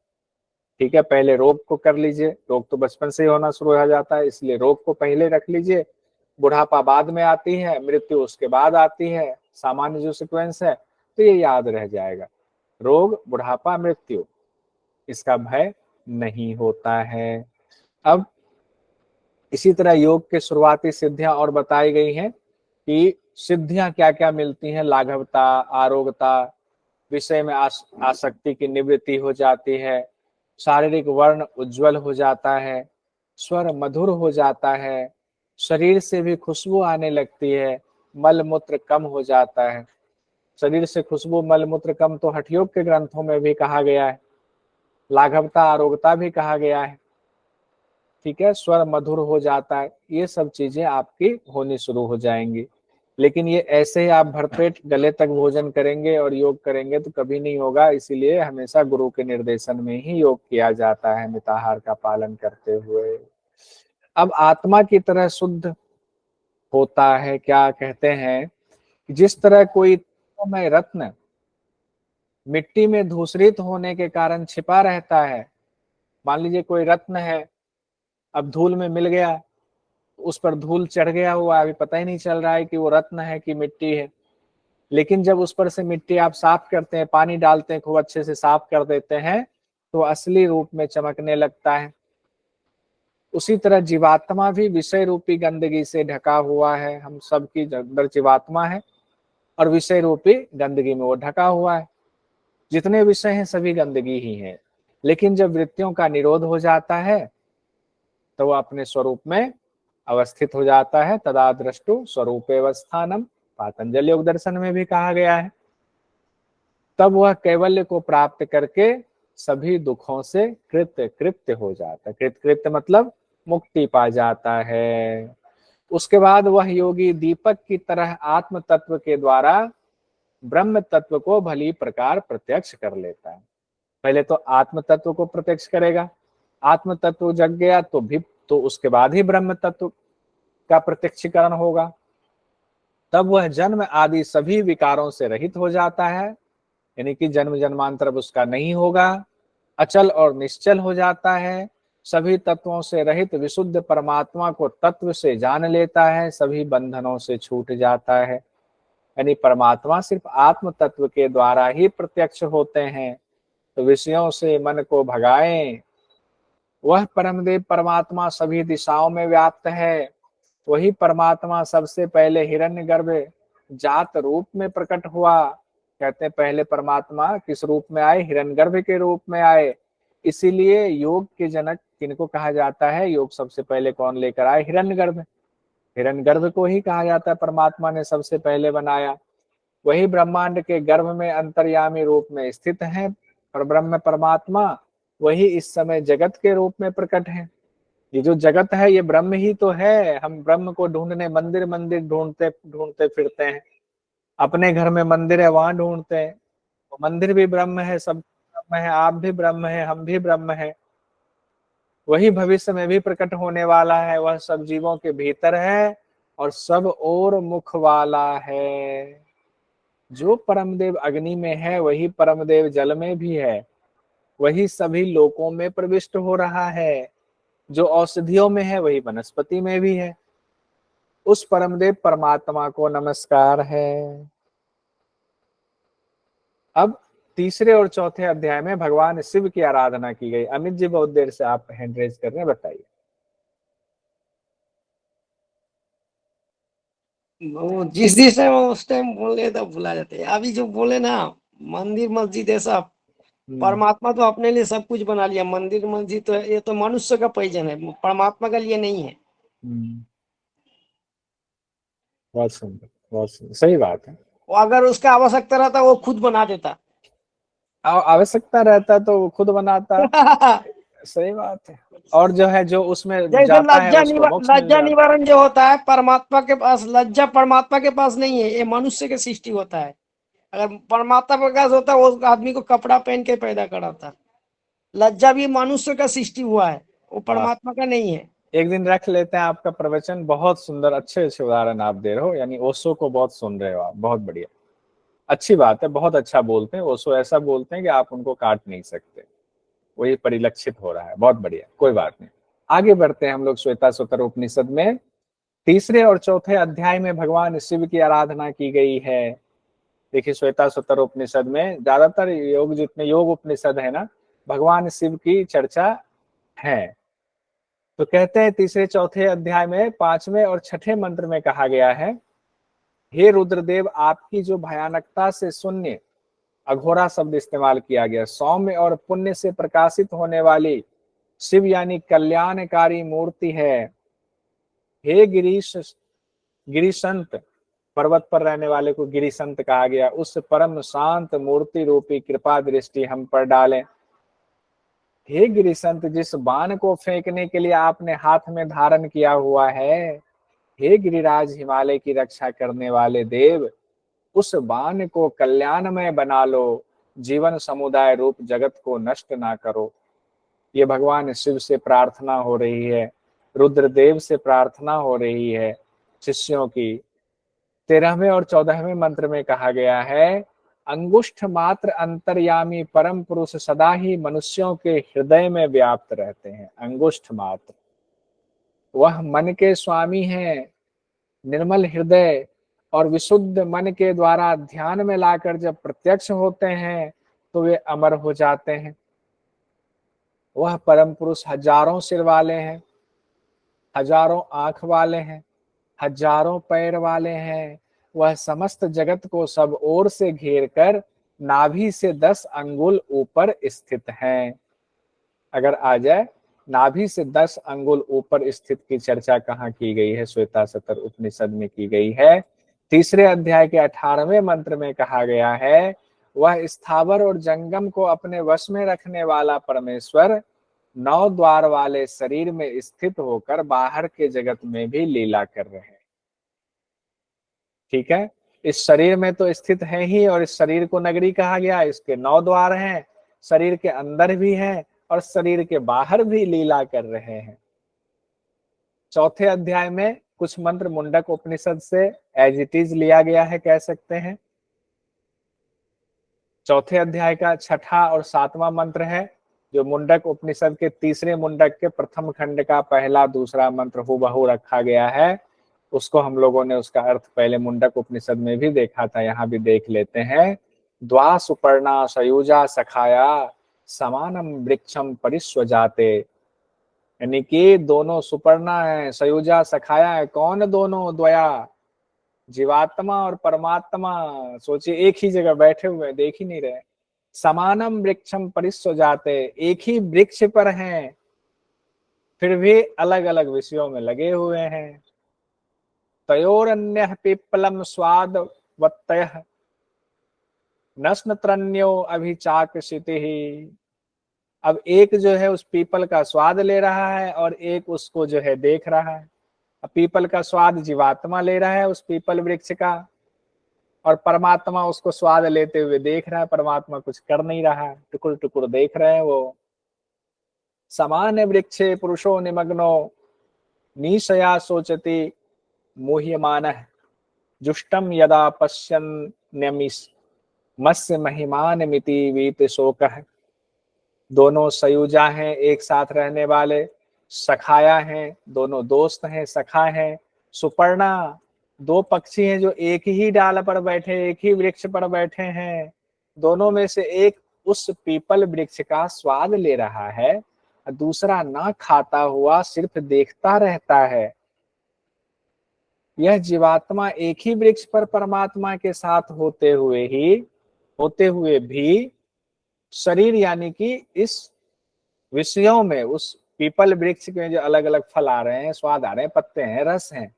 ठीक है, पहले रोग को कर लीजिए। रोग तो बचपन से ही होना शुरू हो जाता है, इसलिए रोग को पहले रख लीजिए। बुढ़ापा बाद में आती है, मृत्यु उसके बाद आती है, सामान्य जो सीक्वेंस है। तो ये याद रह जाएगा, रोग, बुढ़ापा, मृत्यु, इसका भय नहीं होता है। अब इसी तरह योग के शुरुआती सिद्धियां और बताई गई हैं कि सिद्धियां क्या क्या मिलती हैं। लाघवता, आरोग्यता, विषय में आसक्ति की निवृत्ति हो जाती है, शारीरिक वर्ण उज्जवल हो जाता है, स्वर मधुर हो जाता है, शरीर से भी खुशबू आने लगती है, मल मूत्र कम हो जाता है। शरीर से खुशबू, मल मूत्र कम तो हठयोग के ग्रंथों में भी कहा गया है। लाघवता, आरोग्यता भी कहा गया है। ठीक है, स्वर मधुर हो जाता है। ये सब चीजें आपकी होनी शुरू हो जाएंगी। लेकिन ये ऐसे ही आप भरपेट गले तक भोजन करेंगे और योग करेंगे तो कभी नहीं होगा। इसीलिए हमेशा गुरु के निर्देशन में ही योग किया जाता है, मिताहार का पालन करते हुए। अब आत्मा की तरह शुद्ध होता है, क्या कहते हैं, जिस तरह कोई में रत्न मिट्टी में धूसरित होने के कारण छिपा रहता है। मान लीजिए कोई रत्न है, अब धूल में मिल गया, उस पर धूल चढ़ गया हुआ, अभी पता ही नहीं चल रहा है कि वो रत्न है कि मिट्टी है। लेकिन जब उस पर से मिट्टी आप साफ करते हैं, पानी डालते हैं, खूब अच्छे से साफ कर देते हैं, तो असली रूप में चमकने लगता है। उसी तरह जीवात्मा भी विषय रूपी गंदगी से ढका हुआ है। हम सबकी अंदर जीवात्मा है और विषय रूपी गंदगी में वो ढका हुआ है। जितने विषय हैं सभी गंदगी ही है। लेकिन जब वृत्तियों का निरोध हो जाता है तो वह अपने स्वरूप में अवस्थित हो जाता है। तदा द्रष्टु स्वरूपेवस्थानम, पातंजल योग दर्शन में भी कहा गया है। तब वह कैवल्य को प्राप्त करके सभी दुखों से कृत्य कृत्य हो जाता है। कृत्य कृत्य मतलब मुक्ति पा जाता है। उसके बाद वह योगी दीपक की तरह आत्म तत्व के द्वारा ब्रह्म तत्व को भली प्रकार प्रत्यक्ष कर लेता है। पहले तो आत्म तत्व को प्रत्यक्ष करेगा, आत्म तत्व जग गया तो उसके बाद ही ब्रह्म तत्व का प्रत्यक्षीकरण होगा। तब वह जन्म आदि सभी विकारों से रहित हो जाता है, यानी कि जन्म जन्मांतर उसका नहीं होगा, अचल और निश्चल हो जाता है, सभी तत्वों से रहित विशुद्ध परमात्मा को तत्व से जान लेता है, सभी बंधनों से छूट जाता है। यानी परमात्मा सिर्फ आत्म तत्व के द्वारा ही प्रत्यक्ष होते हैं। तो विषयों से मन को भगाएं, वह परमदेव परमात्मा सभी दिशाओं में व्याप्त है। वही परमात्मा सबसे पहले हिरण्यगर्भ जात रूप में प्रकट हुआ। कहते हैं पहले परमात्मा किस रूप में आए? हिरण्यगर्भ के रूप में आए। इसीलिए योग के जनक किनको कहा जाता है? योग सबसे पहले कौन लेकर आए? हिरण्यगर्भ। हिरण्यगर्भ को ही कहा जाता है परमात्मा ने सबसे पहले बनाया। वही ब्रह्मांड के गर्भ में अंतर्यामी रूप में स्थित है। पर ब्रह्म परमात्मा वही इस समय जगत के रूप में प्रकट है। ये जो जगत है ये ब्रह्म ही तो है। हम ब्रह्म को ढूंढने मंदिर मंदिर ढूंढते ढूंढते फिरते हैं, अपने घर में मंदिर है वहां ढूंढते हैं। तो मंदिर भी ब्रह्म है, सब ब्रह्म है, आप भी ब्रह्म है, हम भी ब्रह्म है। वही भविष्य में भी प्रकट होने वाला है। वह सब जीवों के भीतर है और सब और मुख वाला है। जो परमदेव अग्नि में है वही परमदेव जल में भी है। वही सभी लोकों में प्रविष्ट हो रहा है। जो औषधियों में है वही वनस्पति में भी है। उस परमदेव परमात्मा को नमस्कार है। अब तीसरे और चौथे अध्याय में भगवान शिव की आराधना की गई। अमित जी बहुत देर से आप हैंड रेज कर रहे हैं, बताइए। वो जिस जिस टाइम उस टाइम बोले तो भुला जाते हैं। अभी जो बोले ना, मंदिर मस्जिद ऐसा, परमात्मा तो अपने लिए सब कुछ बना लिया। मंदिर मस्जिद तो ये तो मनुष्य का प्रयोजन है, परमात्मा के लिए नहीं है। बहुत सुंदर, बहुत सुंदर, सही बात है। वो अगर उसका आवश्यकता रहता वो खुद बना देता। आवश्यकता रहता तो वो खुद बनाता। सही बात है। और जो है जो उसमें जैसे जाता है उसको मोक्ष मिल लज्जा जाता। निवारण जो होता है परमात्मा के पास, लज्जा परमात्मा के पास नहीं है, ये मनुष्य के सृष्टि होता है। अगर परमात्मा के पास होता वो आदमी को कपड़ा पहन के पैदा कराता। लज्जा भी मनुष्य का सृष्टि हुआ है, वो हाँ, परमात्मा का नहीं है। एक दिन रख लेते हैं आपका प्रवचन। बहुत सुंदर, अच्छे अच्छे उदाहरण आप दे रहे हो, यानी ओशो को बहुत सुन रहे हो आप। बहुत बढ़िया, अच्छी बात है। बहुत अच्छा बोलते हैं ओशो, ऐसा बोलते हैं कि आप उनको काट नहीं सकते। वही परिलक्षित हो रहा है। बहुत बढ़िया, कोई बात नहीं। आगे बढ़ते हैं हम लोग श्वेताश्वतर उपनिषद में। तीसरे और चौथे अध्याय में भगवान शिव की आराधना की गई है। देखिए श्वेताश्वतर उपनिषद में ज्यादातर योग, जितने योग उपनिषद है ना, भगवान शिव की चर्चा है। तो कहते हैं तीसरे चौथे अध्याय में पांचवें और छठे मंत्र में कहा गया है, हे रुद्रदेव, आपकी जो भयानकता से शून्य, अघोरा शब्द इस्तेमाल किया गया, सौम्य और पुण्य से प्रकाशित होने वाली शिव यानी कल्याणकारी मूर्ति है। हे गिरीशंत, पर्वत पर रहने वाले को गिरीशंत कहा गया, उस परम शांत मूर्ति रूपी कृपा दृष्टि हम पर डालें। हे गिरिशंत, जिस बाण को फेंकने के लिए आपने हाथ में धारण किया हुआ है, हे गिरिराज हिमालय की रक्षा करने वाले देव, उस बाण को कल्याणमय बना लो। जीवन समुदाय रूप जगत को नष्ट ना करो। ये भगवान शिव से प्रार्थना हो रही है, रुद्रदेव से प्रार्थना हो रही है शिष्यों की। 13वें और 14वें मंत्र में कहा गया है, अंगुष्ठ मात्र अंतर्यामी परम पुरुष सदा ही मनुष्यों के हृदय में व्याप्त रहते हैं। अंगुष्ठ मात्र, वह मन के स्वामी हैं। निर्मल हृदय और विशुद्ध मन के द्वारा ध्यान में लाकर जब प्रत्यक्ष होते हैं तो वे अमर हो जाते हैं। वह परम पुरुष हजारों सिर वाले हैं, हजारों आंख वाले हैं, हजारों पैर वाले हैं। वह समस्त जगत को सब ओर से घेर कर नाभि से 10 अंगुल ऊपर स्थित हैं। अगर आ जाए, नाभि से 10 अंगुल ऊपर स्थित की चर्चा कहाँ की गई है? श्वेताश्वतर उपनिषद में की गई है। तीसरे अध्याय के 18वें मंत्र में कहा गया है, वह स्थावर और जंगम को अपने वश में रखने वाला परमेश्वर 9 द्वार वाले शरीर में स्थित होकर बाहर के जगत में भी लीला कर रहे हैं। ठीक है, इस शरीर में तो स्थित है ही, और इस शरीर को नगरी कहा गया। इसके 9 द्वार हैं, शरीर के अंदर भी हैं और शरीर के बाहर भी लीला कर रहे हैं। चौथे अध्याय में कुछ मंत्र मुंडक उपनिषद से एज इट इज लिया गया है, कह सकते हैं। चौथे अध्याय का छठा और सातवां मंत्र है जो मुंडक उपनिषद के तीसरे मुंडक के प्रथम खंड का पहला दूसरा मंत्र हूबहू रखा गया है। उसको हम लोगों ने उसका अर्थ पहले मुंडक उपनिषद में भी देखा था, यहाँ भी देख लेते हैं। द्वा सुपर्णा सयुजा सखाया समानम वृक्षम परिस्वजाते, यानी कि दोनों सुपर्णा है, सयुजा सखाया है। कौन दोनों? द्वया, जीवात्मा और परमात्मा। सोचिए एक ही जगह बैठे हुए, देख ही नहीं रहे। समानम वृक्षम परिस्वजाते, एक ही वृक्ष पर हैं, फिर भी अलग अलग विषयों में लगे हुए हैं। तयोरन्यः पिप्पलम स्वाद वत्तयः नस्नत्रन्यो अभिचाकशितिः। अब एक जो है उस पीपल का स्वाद ले रहा है और एक उसको जो है देख रहा है। अब पीपल का स्वाद जीवात्मा ले रहा है उस पीपल वृक्ष का, और परमात्मा उसको स्वाद लेते हुए देख रहा है। परमात्मा कुछ कर नहीं रहा है, टुकुर टुकुर देख रहे हैं वो। समान वृक्षे पुरुषो निमग्नो निशया सोचति मोह्यमानः जुष्टम यदा पश्यन्यमिष मत्स्य महिमान मिति वीत शोकः। दोनों सयुजा हैं, एक साथ रहने वाले, सखाया हैं, दोनों दोस्त हैं, सखा हैं। सुपर्णा, दो पक्षी हैं जो एक ही डाल पर बैठे, एक ही वृक्ष पर बैठे हैं। दोनों में से एक उस पीपल वृक्ष का स्वाद ले रहा है, दूसरा ना खाता हुआ सिर्फ देखता रहता है। यह जीवात्मा एक ही वृक्ष पर परमात्मा के साथ होते हुए भी शरीर यानी कि इस विषयों में, उस पीपल वृक्ष के जो अलग अलग फल आ रहे हैं, स्वाद आ रहे हैं, पत्ते हैं, रस हैं,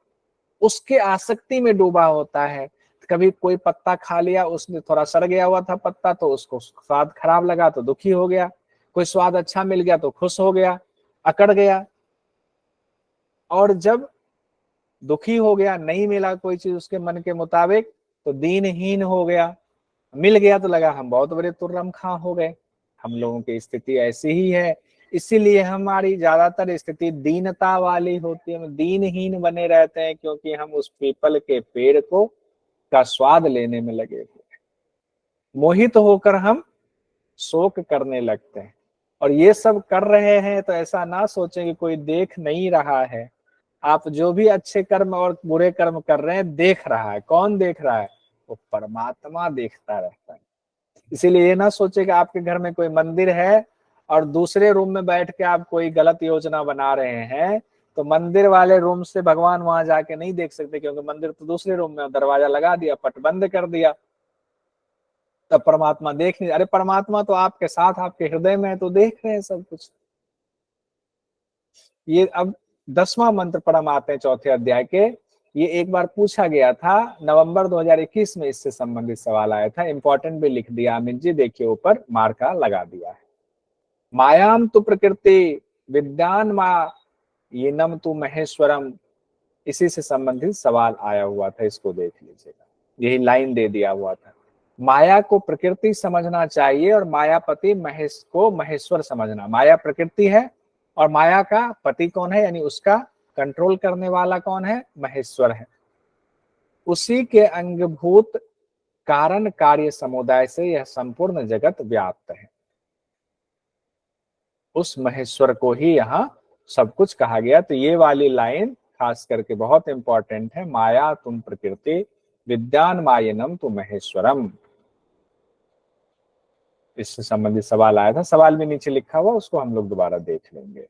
उसके आसक्ति में डूबा होता है। कभी कोई पत्ता खा लिया, उसने थोड़ा सड़ गया हुआ था पत्ता, तो उसको स्वाद खराब लगा तो दुखी हो गया। कोई स्वाद अच्छा मिल गया तो खुश हो गया, अकड़ गया। और जब दुखी हो गया, नहीं मिला कोई चीज उसके मन के मुताबिक, तो दीनहीन हो गया। मिल गया तो लगा हम बहुत बड़े तुर्रम खां हो गए। हम लोगों की स्थिति ऐसी ही है, इसीलिए हमारी ज्यादातर स्थिति दीनता वाली होती है। हम दीनहीन बने रहते हैं क्योंकि हम उस पीपल के पेड़ को का स्वाद लेने में लगे हुए हैं। मोहित होकर हम शोक करने लगते हैं। और ये सब कर रहे हैं तो ऐसा ना सोचें कि कोई देख नहीं रहा है। आप जो भी अच्छे कर्म और बुरे कर्म कर रहे हैं देख रहा है। कौन देख रहा है? वो परमात्मा देखता रहता है। इसीलिए ये ना सोचे कि आपके घर में कोई मंदिर है और दूसरे रूम में बैठ के आप कोई गलत योजना बना रहे हैं, तो मंदिर वाले रूम से भगवान वहां जाके नहीं देख सकते, क्योंकि मंदिर तो दूसरे रूम में, दरवाजा लगा दिया, पट बंद कर दिया, तब परमात्मा देख नहीं। अरे परमात्मा तो आपके साथ, आपके हृदय में है, तो देख रहे हैं सब कुछ। ये अब 10वां मंत्र पर हम आते हैं, चौथे अध्याय के। ये एक बार पूछा गया था, नवंबर 2021 में इससे संबंधित सवाल आया था। इंपॉर्टेंट भी लिख दिया अमित जी, देखिए ऊपर मार्का लगा दिया है। मायाम तु प्रकृति विद्यान मायनम तु महेश्वरम, इसी से संबंधित सवाल आया हुआ था, इसको देख लीजिएगा। यही लाइन दे दिया हुआ था। माया को प्रकृति समझना चाहिए और मायापति महेश को महेश्वर समझना। माया प्रकृति है और माया का पति कौन है, यानी उसका कंट्रोल करने वाला कौन है? महेश्वर है। उसी के अंगभूत कारण कार्य समुदाय से यह संपूर्ण जगत व्याप्त है। उस महेश्वर को ही यहाँ सब कुछ कहा गया। तो ये वाली लाइन खास करके बहुत इंपॉर्टेंट है। माया तुम प्रकृति विद्यान मायनम तुम महेश्वरम, इससे संबंधित सवाल आया था। सवाल भी नीचे लिखा हुआ, उसको हम लोग दोबारा देख लेंगे।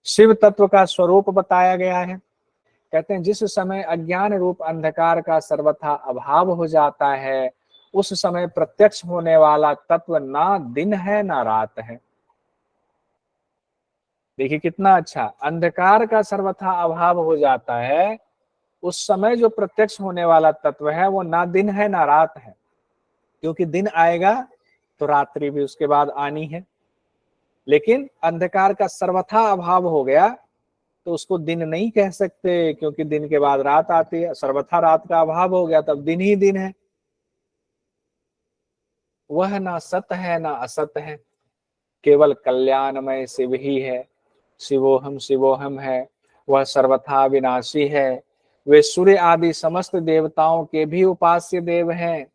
शिव तत्व का स्वरूप बताया गया है। कहते हैं जिस समय अज्ञान रूप अंधकार का सर्वथा अभाव हो जाता है, उस समय प्रत्यक्ष होने वाला तत्व ना दिन है ना रात है। देखिए कितना अच्छा, अंधकार का सर्वथा अभाव हो जाता है, उस समय जो प्रत्यक्ष होने वाला तत्व है वो ना दिन है ना रात है। क्योंकि दिन आएगा तो रात्रि भी उसके बाद आनी है, लेकिन अंधकार का सर्वथा अभाव हो गया तो उसको दिन नहीं कह सकते, क्योंकि दिन के बाद रात आती है। सर्वथा रात का अभाव हो गया तब दिन ही दिन है। वह ना सत है ना असत है, केवल कल्याणमय शिव ही है। शिवोहम शिवोहम है, वह सर्वथा विनाशी है। वे सूर्य आदि समस्त देवताओं के भी उपास्य देव हैं।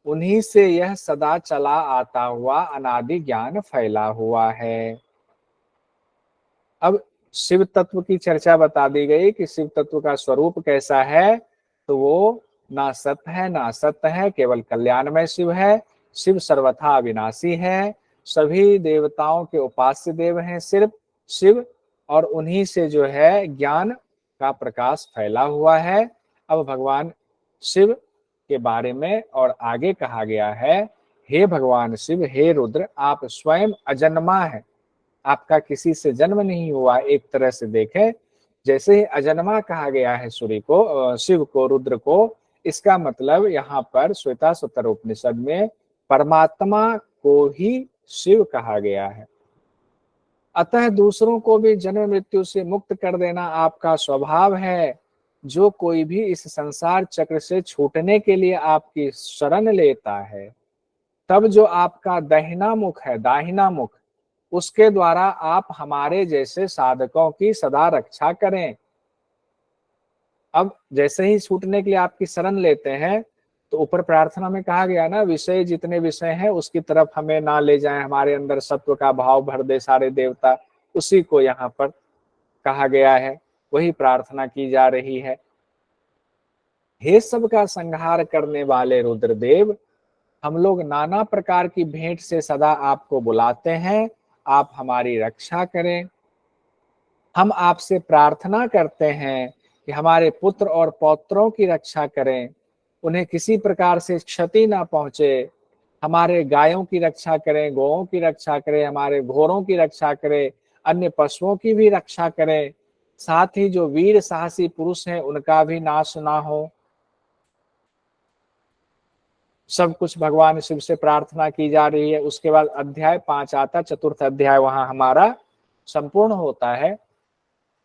उन्हीं से यह सदा चला आता हुआ अनादि ज्ञान फैला हुआ है। अब शिव तत्व की चर्चा बता दी गई कि शिव तत्व का स्वरूप कैसा है, तो वो ना सत है ना असत है, केवल कल्याणमय शिव है। शिव सर्वथा अविनाशी है, सभी देवताओं के उपास्य देव हैं सिर्फ शिव, और उन्हीं से जो है ज्ञान का प्रकाश फैला हुआ है। अब भगवान शिव के बारे में और आगे कहा गया है, हे भगवान शिव, हे रुद्र, आप स्वयं अजन्मा है, आपका किसी से जन्म नहीं हुआ। एक तरह से देखें, जैसे ही अजन्मा कहा गया है सूर्य को, शिव को, रुद्र को, इसका मतलब यहाँ पर श्वेताश्वतर उपनिषद में परमात्मा को ही शिव कहा गया है। अतः दूसरों को भी जन्म मृत्यु से मुक्त कर देना आपका स्वभाव है। जो कोई भी इस संसार चक्र से छूटने के लिए आपकी शरण लेता है, तब जो आपका दाहिना मुख है, दाहिना मुख, उसके द्वारा आप हमारे जैसे साधकों की सदा रक्षा करें। अब जैसे ही छूटने के लिए आपकी शरण लेते हैं, तो ऊपर प्रार्थना में कहा गया ना, विषय जितने विषय हैं उसकी तरफ हमें ना ले जाएं, हमारे अंदर सत्व का भाव भर दे सारे देवता, उसी को यहाँ पर कहा गया है, वही प्रार्थना की जा रही है। हे सबका संहार करने वाले रुद्रदेव, हम लोग नाना प्रकार की भेंट से सदा आपको बुलाते हैं, आप हमारी रक्षा करें। हम आपसे प्रार्थना करते हैं कि हमारे पुत्र और पौत्रों की रक्षा करें, उन्हें किसी प्रकार से क्षति ना पहुंचे। हमारे गायों की रक्षा करें, गौओं की रक्षा करें, हमारे घोड़ों की रक्षा करें, अन्य पशुओं की भी रक्षा करें। साथ ही जो वीर साहसी पुरुष हैं उनका भी नाश ना हो। सब कुछ भगवान शिव से प्रार्थना की जा रही है। उसके बाद अध्याय 5 आता, चतुर्थ अध्याय वहां हमारा संपूर्ण होता है।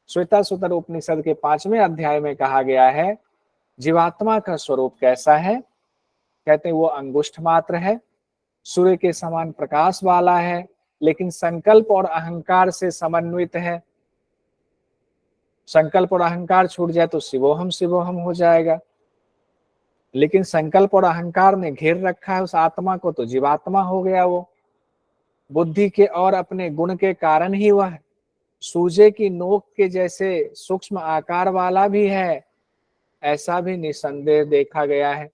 श्वेताश्वतर उपनिषद के 5वें अध्याय में कहा गया है, जीवात्मा का स्वरूप कैसा है। कहते हैं वो अंगुष्ठ मात्र है, सूर्य के समान प्रकाश वाला है, लेकिन संकल्प और अहंकार से समन्वित है। संकल्प और अहंकार छूट जाए तो शिवोहम हो जाएगा, लेकिन संकल्प और अहंकार ने घेर रखा है उस आत्मा को, तो जीवात्मा हो गया वो। बुद्धि के और अपने गुण के कारण ही वह सूजे की नोक के जैसे सूक्ष्म आकार वाला भी है, ऐसा भी निसंदेह देखा गया है।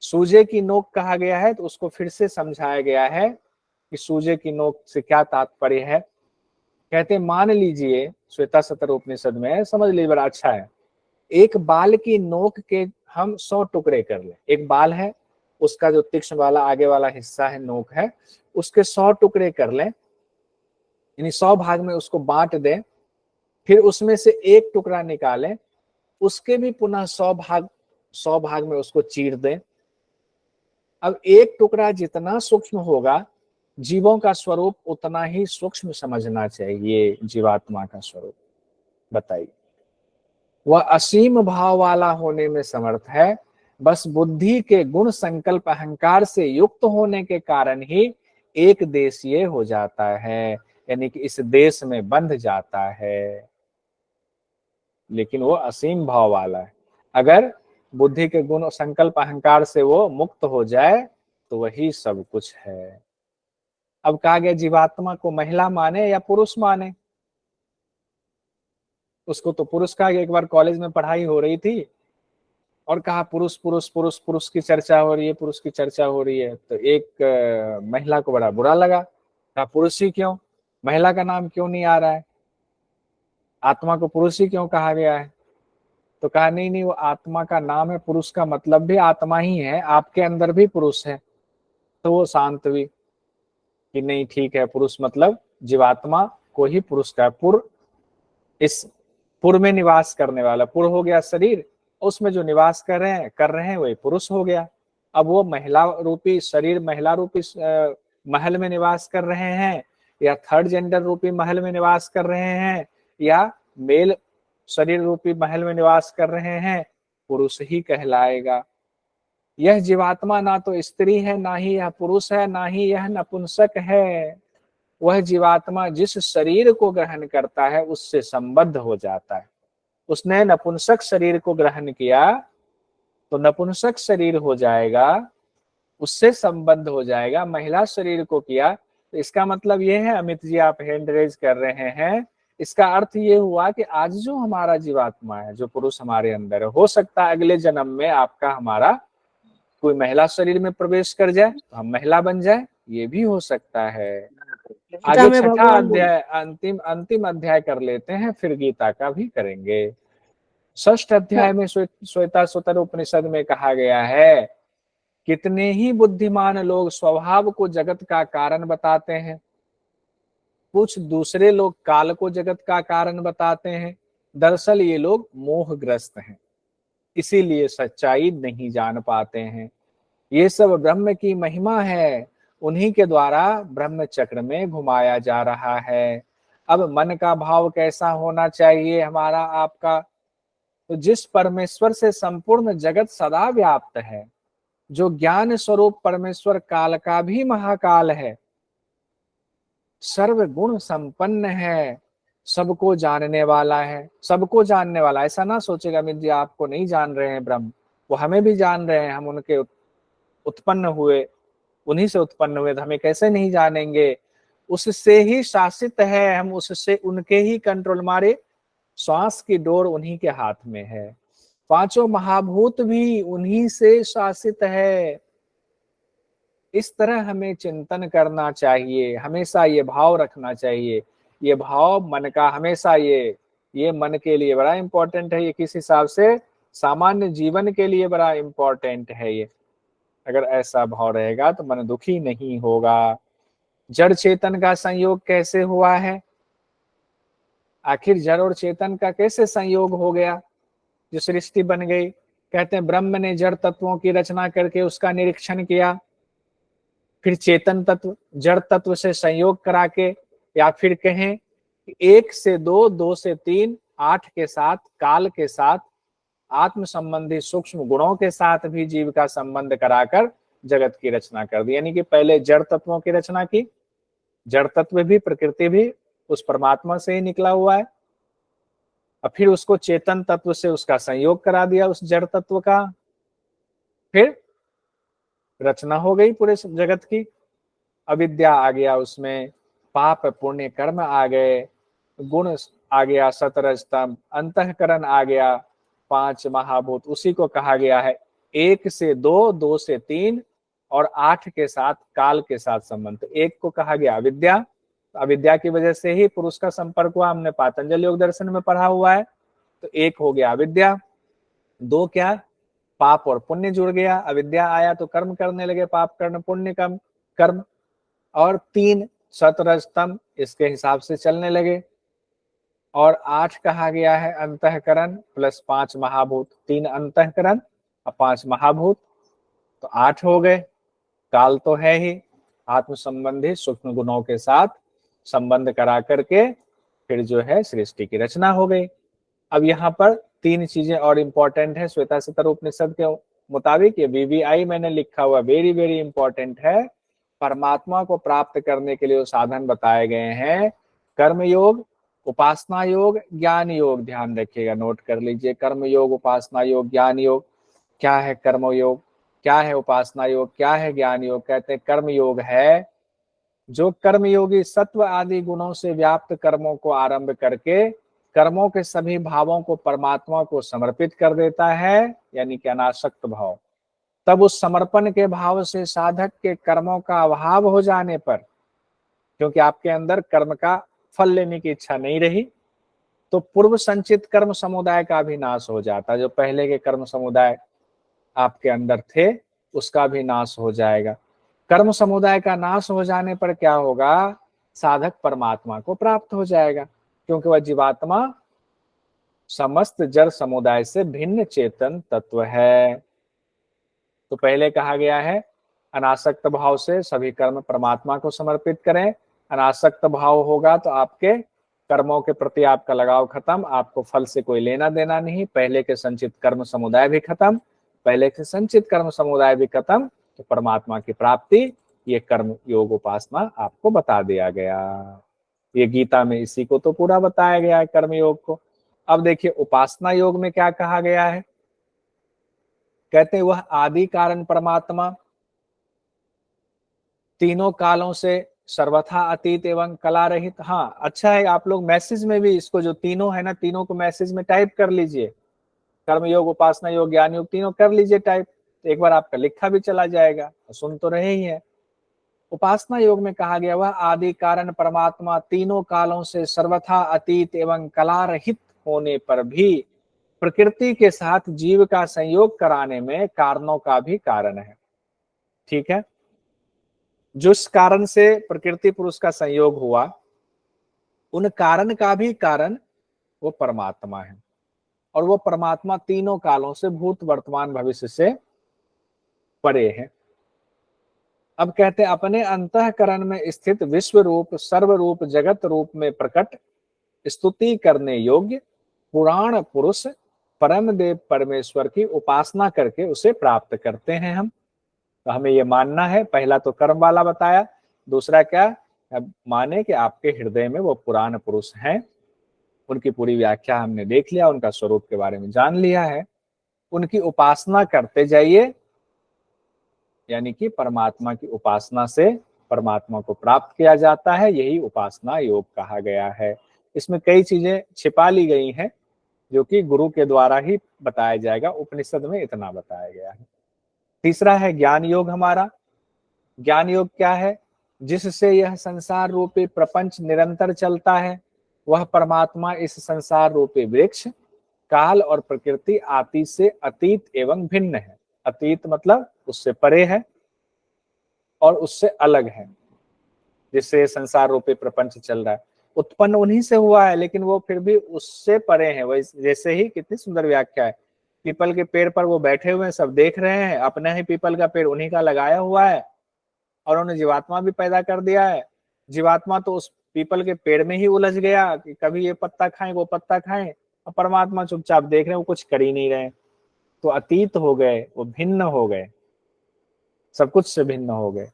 सूजे की नोक कहा गया है तो उसको फिर से समझाया गया है कि सूजे की नोक से क्या तात्पर्य है। कहते मान लीजिए, श्वेताश्वतर उपनिषद में समझ लीजिए, बड़ा अच्छा है। एक बाल की नोक के हम 100 टुकड़े कर ले। एक बाल है, उसका जो तीक्ष्ण वाला आगे वाला हिस्सा है, नोक है, उसके 100 टुकड़े कर लें, यानी 100 भाग में उसको बांट दें। फिर उसमें से एक टुकड़ा निकालें, उसके भी पुनः 100 भाग में उसको चीर दें। अब एक टुकड़ा जितना सूक्ष्म होगा, जीवों का स्वरूप उतना ही सूक्ष्म समझना चाहिए। जीवात्मा का स्वरूप बताइए, वह असीम भाव वाला होने में समर्थ है, बस बुद्धि के गुण संकल्प अहंकार से युक्त होने के कारण ही एक देशीय हो जाता है, यानी कि इस देश में बंध जाता है, लेकिन वो असीम भाव वाला है। अगर बुद्धि के गुण संकल्प अहंकार से वो मुक्त हो जाए तो वही सब कुछ है। अब कहा गया जीवात्मा को महिला माने या पुरुष माने। उसको तो पुरुष कहा गया। एक बार कॉलेज में पढ़ाई हो रही थी और कहा पुरुष पुरुष पुरुष पुरुष की चर्चा हो रही है, पुरुष की चर्चा हो रही है। तो एक महिला को बड़ा बुरा लगा, कहा पुरुष ही क्यों, महिला का नाम क्यों नहीं आ रहा है, आत्मा को पुरुष ही क्यों कहा गया है। तो कहा नहीं नहीं, वो आत्मा का नाम है, पुरुष का मतलब भी आत्मा ही है, आपके अंदर भी पुरुष है। तो वो शांत हुई कि नहीं ठीक है, पुरुष मतलब जीवात्मा को ही पुरुष का, पुर, इस पुर में निवास करने वाला, पुर हो गया शरीर, उसमें जो निवास कर रहे हैं वही पुरुष हो गया। अब वो महिला रूपी शरीर, महिला रूपी महल में निवास कर रहे हैं, या थर्ड जेंडर रूपी महल में निवास कर रहे हैं, या मेल शरीर रूपी महल में निवास कर रहे हैं, पुरुष ही कहलाएगा। यह जीवात्मा ना तो स्त्री है, ना ही यह पुरुष है, ना ही यह नपुंसक है। वह जीवात्मा जिस शरीर को ग्रहण करता है उससे संबद्ध हो जाता है। उसने नपुंसक शरीर को ग्रहण किया तो नपुंसक शरीर हो जाएगा, उससे संबद्ध हो जाएगा। महिला शरीर को किया तो इसका मतलब ये है, अमित जी आप हैंड रेज कर रहे हैं, इसका अर्थ ये हुआ कि आज जो हमारा जीवात्मा है, जो पुरुष हमारे अंदर है, हो सकता है अगले जन्म में आपका हमारा कोई महिला शरीर में प्रवेश कर जाए तो हम महिला बन जाए, ये भी हो सकता है। गीता आगे में छठा भगवान बोल अध्याय, अंतिम अंतिम अध्याय कर लेते हैं, फिर गीता का भी करेंगे। षष्ठ अध्याय में श्वेताश्वतर उपनिषद में कहा गया है, कितने ही बुद्धिमान लोग स्वभाव को जगत का कारण बताते हैं, कुछ दूसरे लोग काल को जगत का कारण बताते हैं। दरअसल ये लोग मोहग्रस्त हैं, इसीलिए सच्चाई नहीं जान पाते हैं। ये सब ब्रह्म की महिमा है, उन्हीं के द्वारा ब्रह्म चक्र में घुमाया जा रहा है। अब मन का भाव कैसा होना चाहिए हमारा आपका? तो जिस परमेश्वर से संपूर्ण जगत सदा व्याप्त है, जो ज्ञान स्वरूप परमेश्वर काल का भी महाकाल है, सर्व गुण संपन्न है, सबको जानने वाला है। सबको जानने वाला, ऐसा ना सोचेगा अमित जी आपको नहीं जान रहे हैं ब्रह्म, वो हमें भी जान रहे हैं। हम उनके उत्पन्न हुए, उन्हीं से उत्पन्न हुए, तो हमें कैसे नहीं जानेंगे? उससे ही शासित है, हम उससे, उनके ही कंट्रोल, हमारे श्वास की डोर उन्हीं के हाथ में है। पांचों महाभूत भी उन्हीं से शासित है। इस तरह हमें चिंतन करना चाहिए, हमेशा ये भाव रखना चाहिए। ये भाव मन का हमेशा, ये मन के लिए बड़ा इंपॉर्टेंट है। ये किस हिसाब से सामान्य जीवन के लिए बड़ा इंपॉर्टेंट है। ये अगर ऐसा भाव रहेगा तो मन दुखी नहीं होगा। जड़ चेतन का संयोग कैसे हुआ है? आखिर जड़ और चेतन का कैसे संयोग हो गया जो सृष्टि बन गई? कहते हैं ब्रह्म ने जड़ तत्वों की रचना करके उसका निरीक्षण किया, फिर चेतन तत्व जड़ तत्व से संयोग करा के, या फिर कहें एक से दो, दो से तीन, आठ के साथ, काल के साथ, आत्म संबंधी सूक्ष्म गुणों के साथ भी जीव का संबंध कराकर जगत की रचना कर दी। यानी कि पहले जड़ तत्वों की रचना की, जड़ तत्व भी, प्रकृति भी उस परमात्मा से ही निकला हुआ है, और फिर उसको चेतन तत्व से उसका संयोग करा दिया उस जड़ तत्व का, फिर रचना हो गई पूरे जगत की। अविद्या आ गया उसमें, पाप पुण्य कर्म आ गए, गुण आ गया, सतरजतम, अंतःकरण आ गया, पांच महाभूत, उसी को कहा गया है एक से दो, दो से तीन और आठ के साथ, काल के साथ संबंध। तो एक को कहा गया अविद्या, अविद्या की वजह से ही पुरुष का संपर्क हुआ, हमने पातंजलि योग दर्शन में पढ़ा हुआ है। तो एक हो गया अविद्या, दो क्या, पाप और पुण्य जुड़ गया, अविद्या आया तो कर्म करने लगे, पाप कर्म पुण्य कर्म, और तीन सतरजतम, इसके हिसाब से चलने लगे। और आठ कहा गया है अंतःकरण प्लस पांच महाभूत, तीन अंतःकरण और पांच महाभूत, तो आठ हो गए। काल तो है ही, आत्म संबंधी सूक्ष्म गुणों के साथ संबंध करा करके फिर जो है सृष्टि की रचना हो गई। अब यहाँ पर तीन चीजें और इंपॉर्टेंट है श्वेताश्वतर उपनिषद के मुताबिक। ये वीवीआई मैंने लिखा हुआ, वेरी वेरी इंपॉर्टेंट है। परमात्मा को प्राप्त करने के लिए वो साधन बताए गए हैं, कर्म योग, उपासना योग, ज्ञान योग। ध्यान रखिएगा, नोट कर लीजिए, कर्म योग, उपासना योग, ज्ञान योग। क्या है कर्म योग, क्या है उपासना योग, क्या है ज्ञान योग? कहते हैं कर्म योग है जो कर्मयोगी सत्व आदि गुणों से व्याप्त कर्मों को आरंभ करके कर्मों के सभी भावों को परमात्मा को समर्पित कर देता है, यानी कि अनासक्त भाव। तब उस समर्पण के भाव से साधक के कर्मों का अभाव हो जाने पर, क्योंकि आपके अंदर कर्म का फल लेने की इच्छा नहीं रही, तो पूर्व संचित कर्म समुदाय का भी नाश हो जाता है। जो पहले के कर्म समुदाय आपके अंदर थे उसका भी नाश हो जाएगा। कर्म समुदाय का नाश हो जाने पर क्या होगा? साधक परमात्मा को प्राप्त हो जाएगा, क्योंकि वह जीवात्मा समस्त जड़ समुदाय से भिन्न चेतन तत्व है। तो पहले कहा गया है अनासक्त भाव से सभी कर्म परमात्मा को समर्पित करें। अनासक्त भाव होगा तो आपके कर्मों के प्रति आपका लगाव खत्म, आपको फल से कोई लेना देना नहीं, पहले के संचित कर्म समुदाय भी खत्म, पहले से संचित कर्म समुदाय भी खत्म, तो परमात्मा की प्राप्ति, ये कर्म योग उपासना आपको बता दिया गया। ये गीता में इसी को तो पूरा बताया गया है, कर्म योग को। अब देखिए उपासना योग में क्या कहा गया है, कहते हैं वह आदि कारण परमात्मा तीनों कालों से सर्वथा अतीत एवं कला रहित। हाँ अच्छा है, आप लोग मैसेज में भी इसको जो तीनों है ना, तीनों को मैसेज में टाइप कर लीजिए, कर्म योग, उपासना योग, ज्ञान योग, तीनों कर लीजिए टाइप, तो एक बार आपका लिखा भी चला जाएगा, सुन तो रहे ही है। उपासना योग में कहा गया वह आदि कारण परमात्मा तीनों कालों से सर्वथा अतीत एवं कला रहित होने पर भी प्रकृति के साथ जीव का संयोग कराने में कारणों का भी कारण है। ठीक है, जिस कारण से प्रकृति पुरुष का संयोग हुआ, उन कारण का भी कारण वो परमात्मा है, और वो परमात्मा तीनों कालों से, भूत वर्तमान भविष्य से परे है। अब कहते हैं अपने अंतःकरण में स्थित विश्व रूप, सर्व रूप, जगत रूप में प्रकट, स्तुति करने योग्य पुराण पुरुष परम देव परमेश्वर की उपासना करके उसे प्राप्त करते हैं हम। तो हमें ये मानना है, पहला तो कर्म वाला बताया, दूसरा क्या, अब माने कि आपके हृदय में वो पुराण पुरुष हैं, उनकी पूरी व्याख्या हमने देख लिया, उनका स्वरूप के बारे में जान लिया है, उनकी उपासना करते जाइए, यानी कि परमात्मा की उपासना से परमात्मा को प्राप्त किया जाता है, यही उपासना योग कहा गया है। इसमें कई चीजें छिपा ली गई हैं जो कि गुरु के द्वारा ही बताया जाएगा, उपनिषद में इतना बताया गया है। तीसरा है ज्ञान योग हमारा। ज्ञान योग क्या है, जिससे यह संसार रूपी प्रपंच निरंतर चलता है, वह परमात्मा इस संसार रूपी वृक्ष, काल और प्रकृति आदि से अतीत एवं भिन्न है। अतीत मतलब उससे परे है और उससे अलग है, जिससे संसार रूपी प्रपंच चल रहा है। उत्पन्न उन्हीं से हुआ है, लेकिन वो फिर भी उससे परे है। वही जैसे ही, कितनी सुंदर व्याख्या है, पीपल के पेड़ पर वो बैठे हुए हैं, सब देख रहे हैं, अपना ही पीपल का पेड़ उन्हीं का लगाया हुआ है, और उन्होंने जीवात्मा भी पैदा कर दिया है। जीवात्मा तो उस पीपल के पेड़ में ही उलझ गया कि कभी ये पत्ता खाएं, वो पत्ता खाएं, और परमात्मा चुपचाप देख रहे हैं, वो कुछ कर ही नहीं रहे। तो अतीत हो गए, वो भिन्न हो गए, सब कुछ से भिन्न हो गए।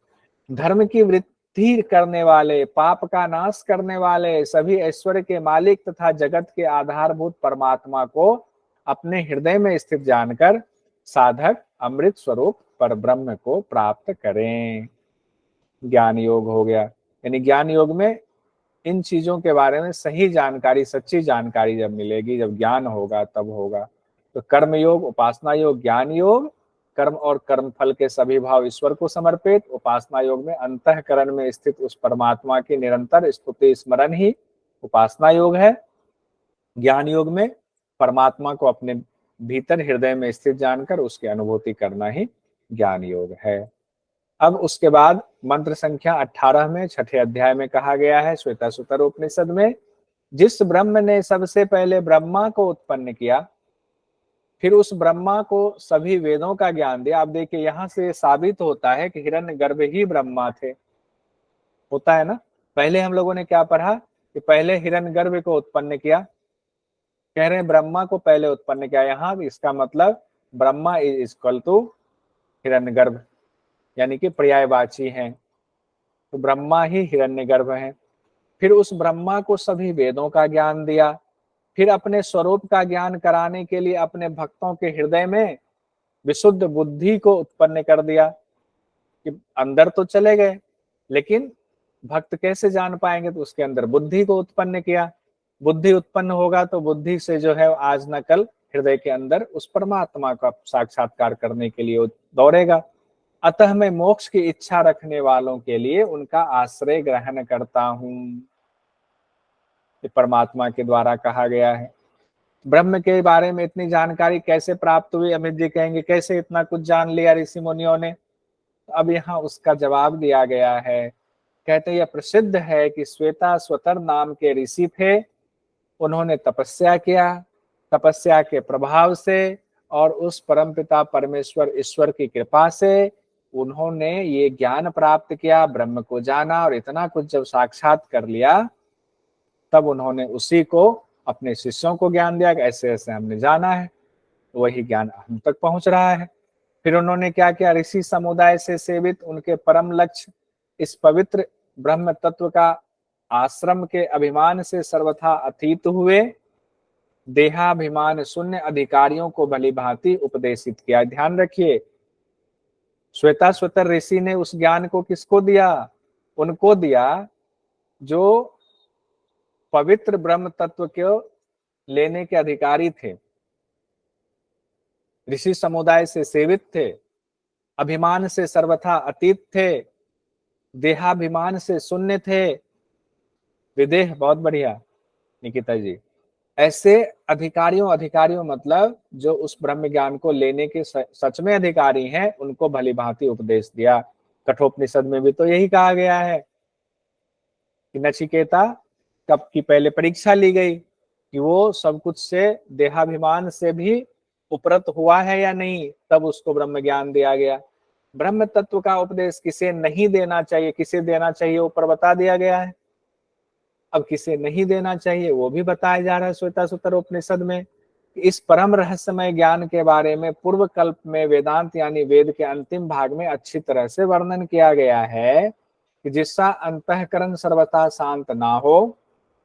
धर्म की वृद्धि करने वाले, पाप का नाश करने वाले, सभी ऐश्वर्य के मालिक तथा जगत के आधारभूत परमात्मा को अपने हृदय में स्थित जानकर साधक अमृत स्वरूप पर ब्रह्म को प्राप्त करें। ज्ञान योग हो गया, यानी ज्ञान योग में इन चीजों के बारे में सही जानकारी, सच्ची जानकारी जब मिलेगी, जब ज्ञान होगा तब होगा। तो कर्म योग, उपासना योग, ज्ञान योग, कर्म और कर्म फल के सभी भाव ईश्वर को समर्पित। उपासना योग में अंतःकरण में स्थित उस परमात्मा की निरंतर स्तुति स्मरण ही उपासना योग है। ज्ञान योग में परमात्मा को अपने भीतर हृदय में स्थित जानकर उसकी अनुभूति करना ही ज्ञान योग है। अब उसके बाद मंत्र संख्या 18 में, छठे अध्याय में कहा गया है, श्वेताश्वतर उपनिषद में, जिस ब्रह्म ने सबसे पहले ब्रह्मा को उत्पन्न किया, फिर उस ब्रह्मा को सभी वेदों का ज्ञान दिया। आप देखिए यहां से साबित होता है कि हिरण्यगर्भ ही ब्रह्मा थे। होता है ना, पहले हम लोगों ने क्या पढ़ा कि पहले हिरण्यगर्भ को उत्पन्न किया, कह रहे हैं ब्रह्मा को पहले उत्पन्न किया। यहाँ इसका मतलब ब्रह्मा इज इक्वल टू हिरण्यगर्भ, यानी कि पर्यायवाची हैं, तो ब्रह्मा ही हिरण्यगर्भ हैं। फिर उस ब्रह्मा को सभी वेदों का ज्ञान दिया, फिर अपने स्वरूप का ज्ञान कराने के लिए अपने भक्तों के हृदय में विशुद्ध बुद्धि को उत्पन्न कर दिया। कि अंदर तो चले गए, लेकिन भक्त कैसे जान पाएंगे, तो उसके अंदर बुद्धि को उत्पन्न किया। बुद्धि उत्पन्न होगा तो बुद्धि से जो है आज न कल हृदय के अंदर उस परमात्मा का साक्षात्कार करने के लिए दौड़ेगा। अतः मैं मोक्ष की इच्छा रखने वालों के लिए उनका आश्रय ग्रहण करता हूं, ये परमात्मा के द्वारा कहा गया है। ब्रह्म के बारे में इतनी जानकारी कैसे प्राप्त हुई, अमित जी कहेंगे कैसे इतना कुछ जान लिया ऋषि मुनियों ने। अब यहाँ उसका जवाब दिया गया है। कहते यह प्रसिद्ध है कि श्वेताश्वतर नाम के ऋषि थे, उन्होंने तपस्या किया, तपस्या के प्रभाव से और उस परमपिता परमेश्वर ईश्वर की कृपा से उन्होंने ये ज्ञान प्राप्त किया, ब्रह्म को जाना, और इतना कुछ जब साक्षात कर लिया तब उन्होंने उसी को अपने शिष्यों को ज्ञान दिया कि ऐसे ऐसे हमने जाना है, तो वही ज्ञान हम तक पहुंच रहा है। फिर उन्होंने क्या किया, ऋषि समुदाय से सेवित उनके परम लक्ष्य इस पवित्र ब्रह्म तत्व का आश्रम के अभिमान से सर्वथा अतीत हुए देहाभिमान शून्य अधिकारियों को भली भांति उपदेशित किया। ध्यान रखिए, श्वेताश्वतर ऋषि ने उस ज्ञान को किसको दिया? उनको दिया जो पवित्र ब्रह्म तत्व को लेने के अधिकारी थे, ऋषि समुदाय से सेवित थे, अभिमान से सर्वथा अतीत थे, देहाभिमान से शून्य थे। विदेह, बहुत बढ़िया निकिता जी। ऐसे अधिकारियों मतलब जो उस ब्रह्म ज्ञान को लेने के सच में अधिकारी हैं, उनको भली भांति उपदेश दिया। कठोपनिषद में भी तो यही कहा गया है कि नचिकेता कब की पहले परीक्षा ली गई कि वो सब कुछ से देहाभिमान से भी उपरत हुआ है या नहीं, तब उसको ब्रह्म ज्ञान दिया गया। ब्रह्म तत्व का उपदेश किसे नहीं देना चाहिए, किसे देना चाहिए, ऊपर बता दिया गया है। अब किसे नहीं देना चाहिए वो भी बताया जा रहा है श्वेताश्वतर उपनिषद में। इस परम रहस्यमय ज्ञान के बारे में पूर्व कल्प में वेदांत यानी वेद के अंतिम भाग में अच्छी तरह से वर्णन किया गया है कि जिसका अंतःकरण सर्वथा शांत ना हो,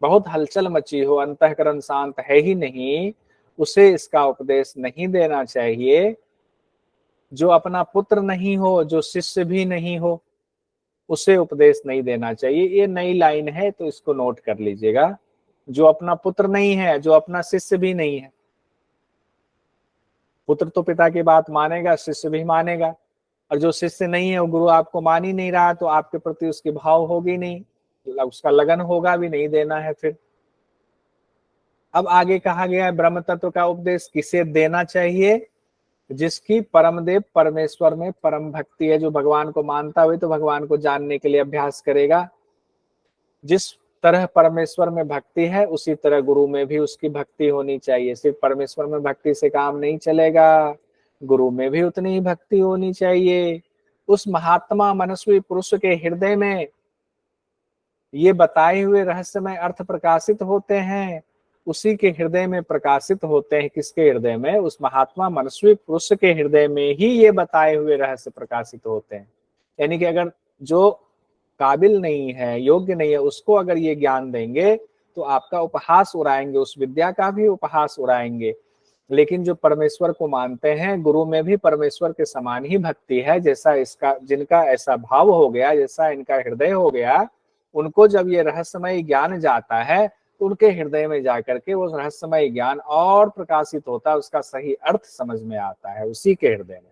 बहुत हलचल मची हो, अंतःकरण शांत है ही नहीं, उसे इसका उपदेश नहीं देना चाहिए। जो अपना पुत्र नहीं हो, जो शिष्य भी नहीं हो, उसे उपदेश नहीं देना चाहिए। ये नई लाइन है तो इसको नोट कर लीजिएगा। जो अपना पुत्र नहीं है, जो अपना शिष्य भी नहीं है। पुत्र तो पिता की बात मानेगा, शिष्य भी मानेगा, और जो शिष्य नहीं है, वो गुरु आपको मान ही नहीं रहा, तो आपके प्रति उसकी भाव होगी नहीं, उसका लगन होगा भी नहीं देना है। फिर अब आगे कहा गया है ब्रह्म तत्व का उपदेश किसे देना चाहिए? जिसकी परमदेव परमेश्वर में परम भक्ति है, जो भगवान को मानता हुए तो भगवान को जानने के लिए अभ्यास करेगा। जिस तरह परमेश्वर में भक्ति है उसी तरह गुरु में भी उसकी भक्ति होनी चाहिए। सिर्फ परमेश्वर में भक्ति से काम नहीं चलेगा, गुरु में भी उतनी ही भक्ति होनी चाहिए। उस महात्मा मनस्वी पुरुष के हृदय में ये बताए हुए रहस्यमय अर्थ प्रकाशित होते हैं, उसी के हृदय में प्रकाशित होते हैं। किसके हृदय में? उस महात्मा मनस्वी पुरुष के हृदय में ही ये बताए हुए रहस्य प्रकाशित होते हैं। यानी कि अगर जो काबिल नहीं है, योग्य नहीं है, उसको अगर ये ज्ञान देंगे तो आपका उपहास उड़ाएंगे, उस विद्या का भी उपहास उड़ाएंगे। लेकिन जो परमेश्वर को मानते हैं, गुरु में भी परमेश्वर के समान ही भक्ति है, जैसा इसका, जिनका ऐसा भाव हो गया, जैसा इनका हृदय हो गया, उनको जब ये रहस्यमय ज्ञान जाता है तो उनके हृदय में जाकर के वो रहस्यमय ज्ञान और प्रकाशित होता है, उसका सही अर्थ समझ में आता है उसी के हृदय में।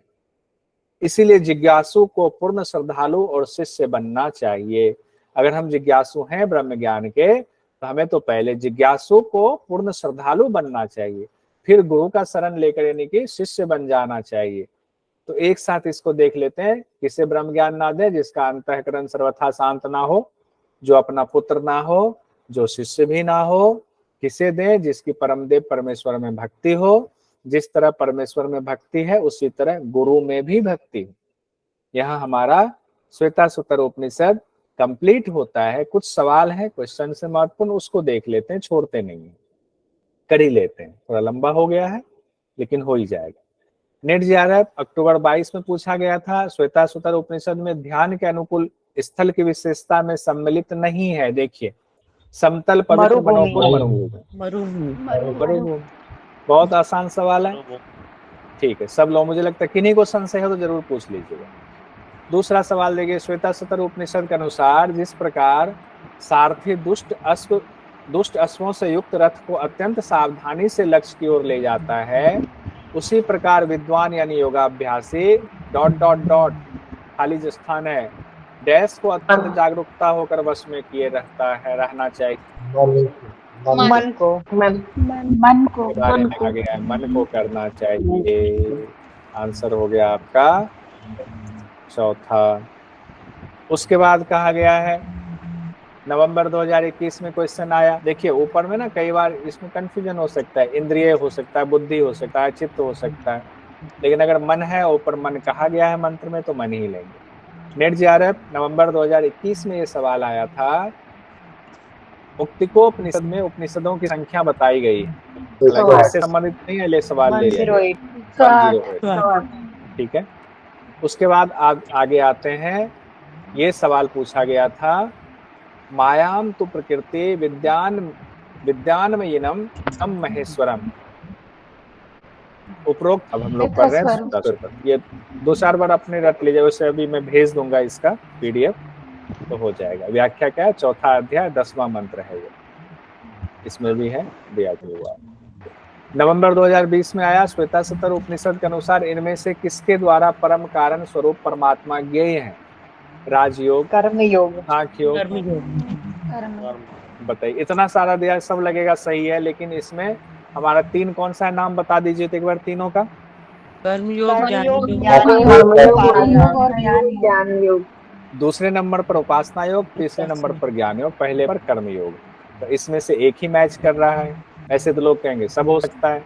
इसीलिए जिज्ञासु को पूर्ण श्रद्धालु और शिष्य बनना चाहिए। अगर हम जिज्ञासु हैं ब्रह्म ज्ञान के, तो हमें तो पहले जिज्ञासु को पूर्ण श्रद्धालु बनना चाहिए, फिर गुरु का शरण लेकर यानी कि शिष्य बन जाना चाहिए। तो एक साथ इसको देख लेते हैं। किसे ब्रह्म ज्ञान ना दे? जिसका अंतःकरण सर्वथा शांत ना हो, जो अपना पुत्र ना हो, जो शिष्य भी ना हो। किसे दे? जिसकी परमदेव परमेश्वर में भक्ति हो। जिस तरह परमेश्वर में भक्ति है उसी तरह गुरु में भी भक्ति हो। यहाँ हमारा श्वेताश्वतर उपनिषद कंप्लीट होता है। कुछ सवाल है क्वेश्चन से महत्वपूर्ण, उसको देख लेते हैं, छोड़ते नहीं है, कर ही लेते हैं। थोड़ा लंबा हो गया है लेकिन हो ही जाएगा। नेट जीआरएफ अक्टूबर 22 में पूछा गया था, श्वेताश्वतर उपनिषद में ध्यान के अनुकूल स्थल की विशेषता में सम्मिलित नहीं है। देखिए, समतल, पवित्र, मरुभूमि। बहुत आसान सवाल है, ठीक है सब लोग। मुझे लगता है किन्हीं को संशय हो तो जरूर पूछ लीजिएगा। दूसरा सवाल देखिए, श्वेताश्वतर उपनिषद के अनुसार जिस प्रकार सारथी दुष्ट अश्वों से युक्त रथ को अत्यंत सावधानी से लक्ष्य की ओर ले जाता है, उसी प्रकार विद्वान यानी योगाभ्यासी ... खाली जो स्थान है डैश को अत्यंत जागरूकता होकर वश में किए रहना चाहिए। मन को आ गया है, मन को करना चाहिए। आंसर हो गया आपका चौथा। उसके बाद कहा गया है नवंबर 2021 में क्वेश्चन आया। देखिए ऊपर में ना कई बार इसमें कंफ्यूजन हो सकता है, इंद्रिय हो सकता है, बुद्धि हो सकता है, चित्त हो सकता है, लेकिन अगर मन है, ऊपर मन कहा गया है मंत्र में, तो मन ही लेंगे। नेट जीआरएफ नवंबर 2021 में ये सवाल आया था, मुक्तिकोपनिषद में उपनिषदों की संख्या बताई गई है, इससे संबंधित नहीं है, ले सवाल ले लिया। 108 ठीक है। उसके बाद आगे आते हैं, ये सवाल पूछा गया था, मायाम तु प्रकृति विद्यान्मयिनम तम महेश्वरम। उपरोक्त अब हम लोग पढ़ रहे हैं, ये 2-4 बार अपने रट लीजिए, वैसे अभी मैं भेज दूंगा इसका PDF, तो हो जाएगा। व्याख्या क्या है? 4था अध्याय 10वां मंत्र है ये, इसमें भी है, दिया हुआ। नवंबर 2020 में आया श्वेतासतर उपनिषद के अनुसार इनमें से किसके द्वारा परम कारण स्वरूप परमात्मा ज्ञेय है? राजयोग, कर्मयोग, सांख्य योग, बताइए। इतना सारा दिया, सब लगेगा सही है, लेकिन इसमें हमारा 3 कौन सा है? नाम बता दीजिए तो एक बार तीनों का। कर्मयोग, ज्ञान योग। दूसरे नंबर पर उपासना योग, तीसरे नंबर पर ज्ञान योग, पहले पर कर्म योग। तो इसमें से एक ही मैच कर रहा है। ऐसे तो लोग कहेंगे सब हो सकता है,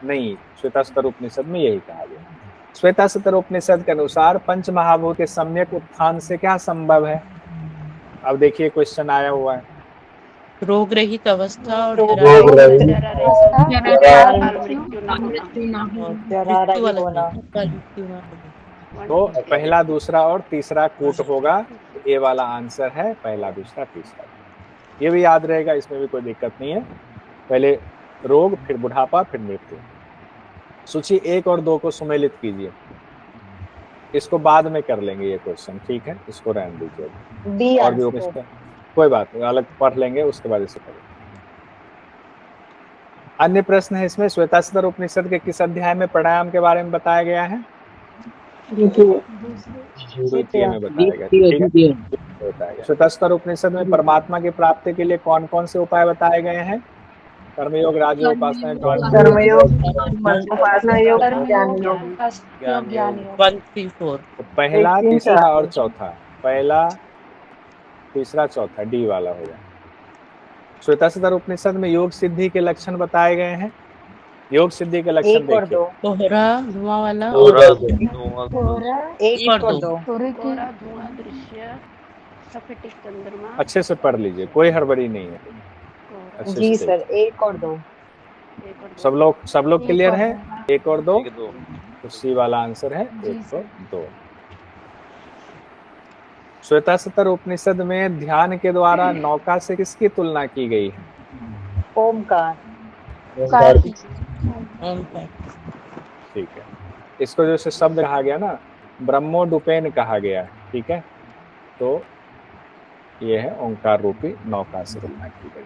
नहीं, श्वेतासतर उपनिषद में यही कहा गया। श्वेतासतर उपनिषद के अनुसार पंच महाभूत के सम्यक उत्थान से क्या संभव है? अब देखिए क्वेश्चन आया हुआ है, रोग रहित अवस्था और तो पहला, दूसरा और तीसरा कूट होगा, तो ये वाला आंसर है, पहला, दूसरा, तीसरा। ये भी याद रहेगा, इसमें भी कोई दिक्कत नहीं है। पहले रोग, फिर बुढ़ापा, फिर मृत्यु। सूची 1 और 2 को सुमेलित कीजिए, इसको बाद में कर लेंगे ये क्वेश्चन, ठीक है, इसको रहने दीजिए। और भी उपनिषद कोई बात नहीं, अलग पढ़ लेंगे, उसके बाद इसे करेंगे। अन्य प्रश्न है इसमें, श्वेतासतर उपनिषद के किस अध्याय में प्राणायाम के बारे में बताया गया है? द्वितीय में बताया गया, ठीक है। श्वेतासतर उपनिषद में परमात्मा की प्राप्ति के लिए कौन कौन से उपाय बताए गए हैं? कर्मयोग, राजयोग, उपासना योग, ज्ञान योग। 1, 3, 4 पहला, तीसरा और चौथा, पहला, तीसरा, चौथा, डी वाला होगा। श्वेतासतर उपनिषद में योग सिद्धि के लक्षण बताए गए हैं। योग सिद्धि के लक्षण देखिए, कोहरा धुआं वाला, 1 और 2, अच्छे से पढ़ लीजिए, कोई हड़बड़ी नहीं है, अच्छे जी से। सर, 1 और 2, सब लोग क्लियर है? 1 और 2, तो सी वाला आंसर है 1 और 2। श्वेतासतर उपनिषद में ध्यान के द्वारा नौका से किसकी तुलना की गई है? ओमकार, ठीक है, इसको जैसे शब्द कहा गया ना, ब्रह्मोडुपेन कहा गया है, ठीक है, तो ये है ओंकार रूपी नौका से तुलना की गई।